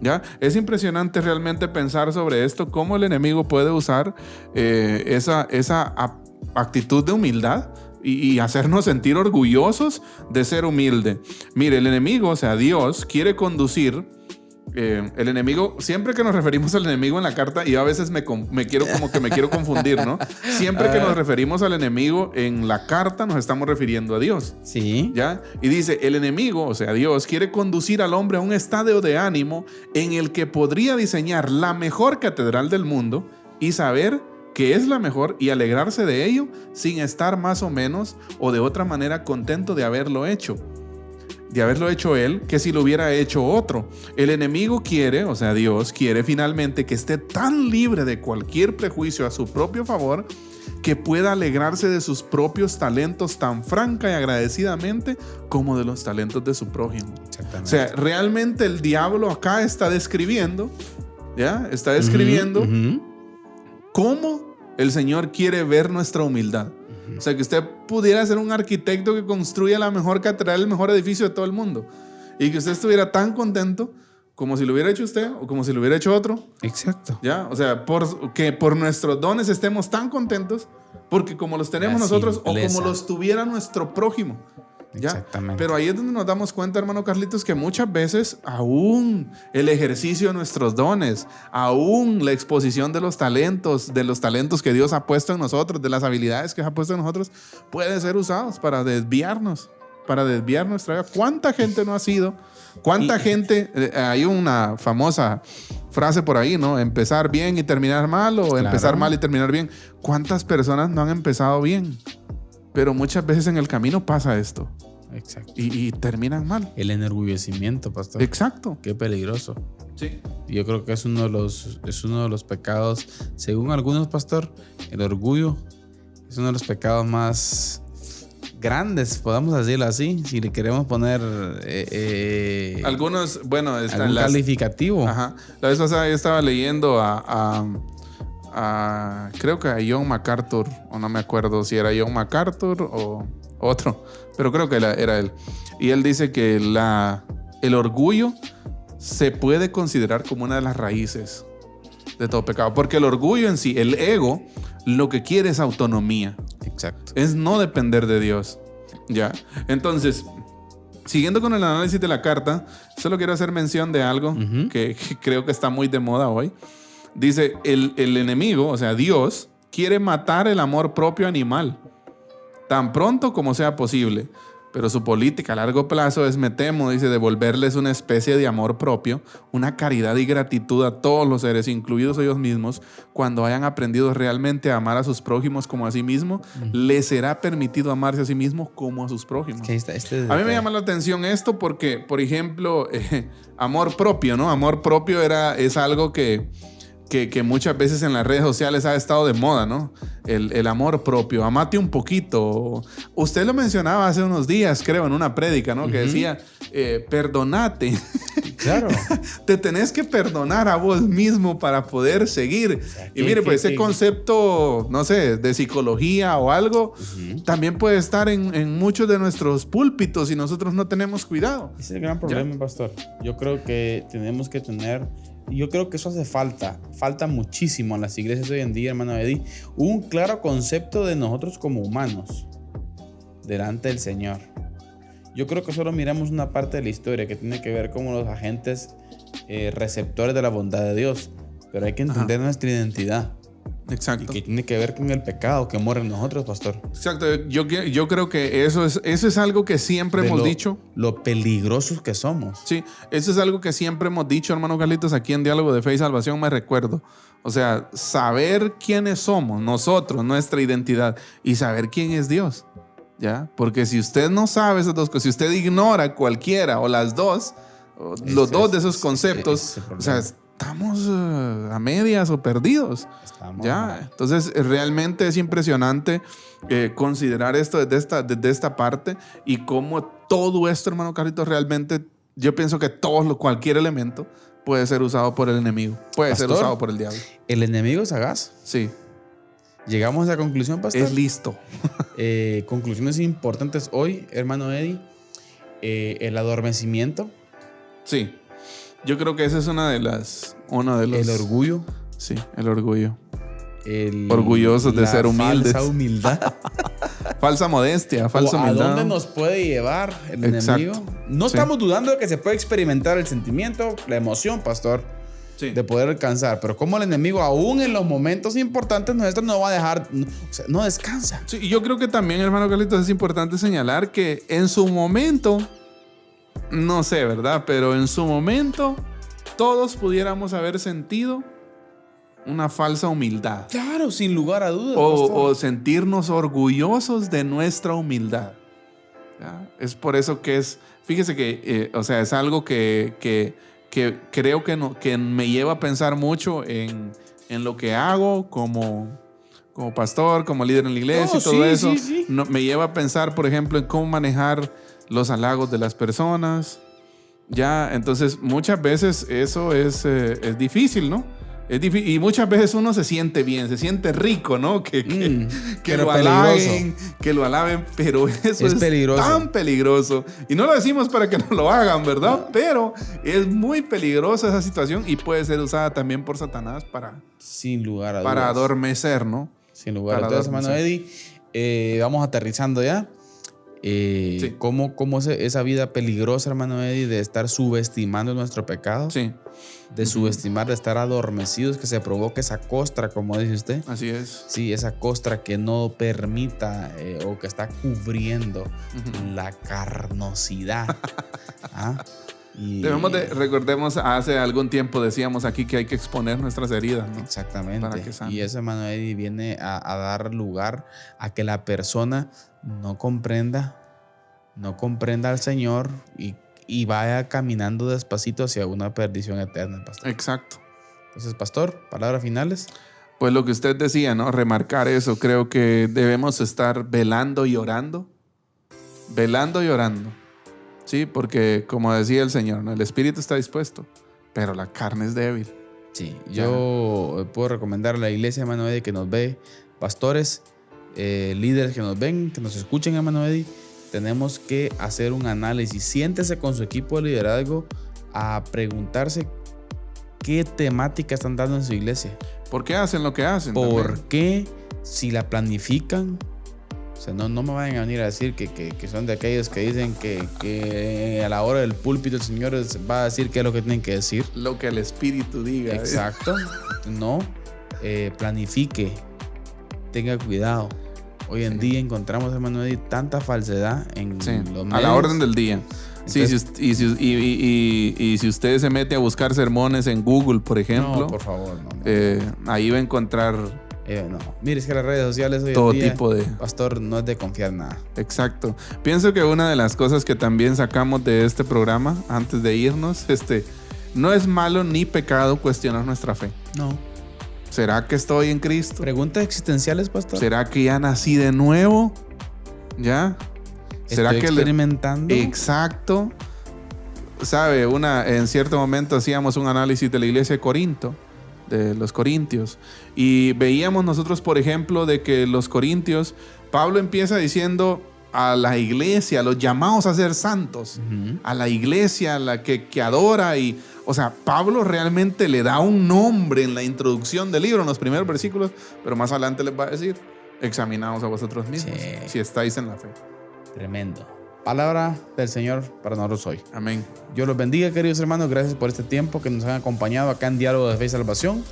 ¿Ya? Es impresionante realmente pensar sobre esto, cómo el enemigo puede usar esa actitud de humildad y hacernos sentir orgullosos de ser humilde. Mire, el enemigo, o sea, Dios quiere conducir. El enemigo, siempre que nos referimos al enemigo en la carta, y yo a veces me quiero confundir, ¿no? Siempre que nos referimos al enemigo en la carta, nos estamos refiriendo a Dios. Sí. ¿Ya? Y dice, el enemigo, o sea, Dios, quiere conducir al hombre a un estado de ánimo en el que podría diseñar la mejor catedral del mundo y saber que es la mejor y alegrarse de ello sin estar más o menos o de otra manera contento de haberlo hecho. De haberlo hecho él, que si lo hubiera hecho otro. El enemigo quiere, o sea, Dios quiere finalmente que esté tan libre de cualquier prejuicio a su propio favor que pueda alegrarse de sus propios talentos tan franca y agradecidamente como de los talentos de su prójimo. O sea, realmente el diablo acá está describiendo, ¿ya? Está describiendo cómo el Señor quiere ver nuestra humildad. O sea, que usted pudiera ser un arquitecto que construya la mejor catedral, el mejor edificio de todo el mundo. Y que usted estuviera tan contento como si lo hubiera hecho usted o como si lo hubiera hecho otro. Exacto. ¿Ya? O sea, que por nuestros dones estemos tan contentos porque como los tenemos nosotros o como los tuviera nuestro prójimo. ¿ya? Exactamente. Pero ahí es donde nos damos cuenta, hermano Carlitos, que muchas veces aún el ejercicio de nuestros dones, aún la exposición de los talentos que Dios ha puesto en nosotros, de las habilidades que ha puesto en nosotros, pueden ser usados para desviar nuestra vida. ¿Cuánta gente no ha sido? ¿Cuánta gente? Hay una famosa frase por ahí, ¿no? Empezar bien y terminar mal, o empezar mal y terminar bien. ¿Cuántas personas no han empezado bien? Pero muchas veces en el camino pasa esto. Exacto. Y terminan mal. El enorgullecimiento, pastor. Exacto. Qué peligroso. Sí. Yo creo que es uno de los pecados, según algunos, pastor, el orgullo es uno de los pecados más grandes, podamos decirlo así, si le queremos poner algunos, bueno, algún calificativo. Ajá. La vez pasada yo estaba leyendo creo que a John MacArthur, o no me acuerdo si era John MacArthur o otro, pero creo que era él. Y él dice que el orgullo se puede considerar como una de las raíces de todo pecado, porque el orgullo en sí, el ego, lo que quiere es autonomía. Exacto. Es no depender de Dios. ¿Ya? Entonces, siguiendo con el análisis de la carta, solo quiero hacer mención de algo que creo que está muy de moda hoy. Dice, el enemigo, o sea, Dios, quiere matar el amor propio animal tan pronto como sea posible. Pero su política a largo plazo es, me temo, dice, devolverles una especie de amor propio, una caridad y gratitud a todos los seres, incluidos ellos mismos, cuando hayan aprendido realmente a amar a sus prójimos como a sí mismos, les será permitido amarse a sí mismos como a sus prójimos. A mí me llama la atención esto porque, por ejemplo, amor propio, ¿no? Amor propio es algo que muchas veces en las redes sociales ha estado de moda, ¿no? El amor propio, amate un poquito. Usted lo mencionaba hace unos días, creo, en una prédica, ¿no? Que decía, perdonate. Claro. Te tenés que perdonar a vos mismo para poder seguir. O sea, y mire, pues ese concepto, no sé, de psicología o algo, también puede estar en muchos de nuestros púlpitos y nosotros no tenemos cuidado. Ese es el gran problema, pastor. Yo creo que tenemos que tener... Yo creo que eso hace falta muchísimo en las iglesias hoy en día, hermano Eddie, un claro concepto de nosotros como humanos delante del Señor. Yo creo que solo miramos una parte de la historia que tiene que ver con los agentes receptores de la bondad de Dios, pero hay que entender nuestra identidad. Exacto. Y que tiene que ver con el pecado que mora en nosotros, pastor. Exacto. Yo creo que eso es algo que siempre hemos dicho. Lo peligrosos que somos. Sí, eso es algo que siempre hemos dicho, hermano Carlitos, aquí en Diálogo de Fe y Salvación, me recuerdo. O sea, saber quiénes somos nosotros, nuestra identidad, y saber quién es Dios. ¿Ya? Porque si usted no sabe esas dos cosas, si usted ignora cualquiera o las dos, los dos de esos conceptos, o sea, estamos a medias o perdidos. ¿Ya? Entonces, realmente es impresionante considerar esto desde esta parte y cómo todo esto, hermano Carlitos, realmente yo pienso que cualquier elemento puede ser usado por el enemigo, puede ser usado por el diablo. ¿El enemigo es sagaz? Sí. Llegamos a la conclusión, pastor. Es listo. Conclusiones importantes hoy, hermano Eddie. El adormecimiento. Sí. Yo creo que esa es una de los... El orgullo. Sí, el orgullo. Orgullosos de ser humildes. Falsa humildad. Falsa modestia, falsa humildad. ¿A dónde nos puede llevar el enemigo? No estamos dudando de que se puede experimentar el sentimiento, la emoción, pastor, de poder alcanzar. Pero como el enemigo, aún en los momentos importantes nuestros, no va a dejar, no descansa. Sí, y yo creo que también, hermano Carlitos, es importante señalar que en su momento, no sé, ¿verdad? Pero en su momento, todos pudiéramos haber sentido una falsa humildad. Claro, sin lugar a dudas. O sentirnos orgullosos de nuestra humildad. ¿Ya? Es por eso que fíjese que, es algo que creo que me lleva a pensar mucho en lo que hago como pastor, como líder en la iglesia y todo eso. Sí. No, me lleva a pensar, por ejemplo, en cómo manejar los halagos de las personas. Ya, entonces muchas veces eso es difícil, ¿no? Es difícil, y muchas veces uno se siente bien, se siente rico, ¿no? Que lo alaben, pero eso es peligroso. Tan peligroso. Y no lo decimos para que no lo hagan, ¿verdad? No. Pero es muy peligrosa esa situación y puede ser usada también por Satanás sin lugar a dudas, para adormecer, ¿no? Sin lugar a dudas, hermano Eddie. Vamos aterrizando ya. Sí. Cómo esa vida peligrosa, hermano Eddie, de estar subestimando nuestro pecado. Sí. De subestimar, de estar adormecidos, que se provoque esa costra, como dice usted. Así es. Sí, esa costra que no permita o que está cubriendo la carnosidad. ¿Ah? Recordemos, hace algún tiempo decíamos aquí que hay que exponer nuestras heridas, ¿no? Exactamente. Para que sanen. Y eso, hermano Eddie, viene a dar lugar a que la persona no comprenda al Señor y vaya caminando despacito hacia una perdición eterna, pastor. Exacto. Entonces, pastor, palabras finales. Pues lo que usted decía, ¿no? Remarcar eso. Creo que debemos estar velando y orando. Velando y orando. Sí, porque como decía el Señor, ¿no? El espíritu está dispuesto, pero la carne es débil. Sí, yo puedo recomendar a la iglesia, hermano Eddie, que nos ve, pastores, líderes que nos ven, que nos escuchen, hermano Eddie. Tenemos que hacer un análisis. Siéntese con su equipo de liderazgo a preguntarse qué temática están dando en su iglesia. ¿Por qué hacen lo que hacen? ¿Por qué, si la planifican? O sea, no me vayan a venir a decir que son de aquellos que dicen que a la hora del púlpito el Señor va a decir qué es lo que tienen que decir. Lo que el Espíritu diga. Exacto. No. Planifique. Tenga cuidado. Hoy en día encontramos, hermano Eddie, tanta falsedad en los medios. A la orden del día. Entonces, Y si usted se mete a buscar sermones en Google, por ejemplo. No, por favor. No. Ahí va a encontrar... no. Mire, es que las redes sociales hoy todo en día, tipo de... pastor, no es de confiar nada. Exacto. Pienso que una de las cosas que también sacamos de este programa, antes de irnos, no es malo ni pecado cuestionar nuestra fe. No. ¿Será que estoy en Cristo? Preguntas existenciales, pastor. ¿Será que ya nací de nuevo? ¿Ya? ¿Será ¿Estoy que experimentando? Exacto. ¿Sabe? En cierto momento hacíamos un análisis de la iglesia de Corinto, de los corintios, y veíamos nosotros, por ejemplo, de que los corintios, Pablo empieza diciendo a la iglesia, los llamados a ser santos, a la iglesia, a la que adora, o sea, Pablo realmente le da un nombre en la introducción del libro, en los primeros versículos, pero más adelante les va a decir, examinaos a vosotros mismos, si estáis en la fe. Tremendo. Palabra del Señor para nosotros hoy. Amén. Dios los bendiga, queridos hermanos. Gracias por este tiempo que nos han acompañado acá en Diálogo de Fe y Salvación.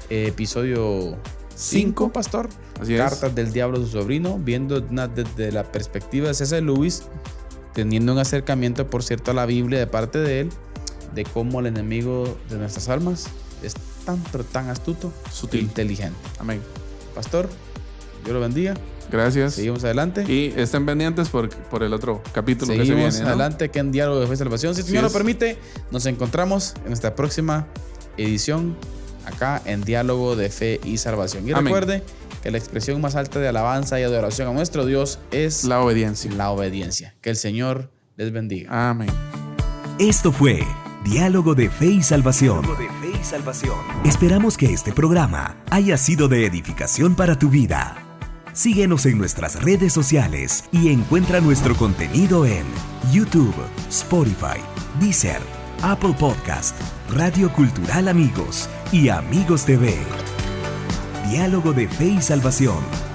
Episodio 5, pastor. Así Cartas es. del diablo a su sobrino, viendo desde la perspectiva de C.S. Lewis, teniendo un acercamiento, por cierto, a la Biblia de parte de él, de cómo el enemigo de nuestras almas es tan astuto, sutil, e inteligente. Amén. Pastor, Dios lo bendiga. Gracias. Seguimos adelante. Y estén pendientes por el otro capítulo Seguimos que se viene, ¿no? adelante que en Diálogo de Fe y Salvación. Si el Señor lo permite, nos encontramos en nuestra próxima edición acá en Diálogo de Fe y Salvación. Y recuerde que la expresión más alta de alabanza y adoración a nuestro Dios es la obediencia. La obediencia. Que el Señor les bendiga. Amén. Esto fue Diálogo de Fe y Salvación. Esperamos que este programa haya sido de edificación para tu vida. Síguenos en nuestras redes sociales y encuentra nuestro contenido en YouTube, Spotify, Deezer, Apple Podcast, Radio Cultural Amigos y Amigos TV. Diálogo de Fe y Salvación.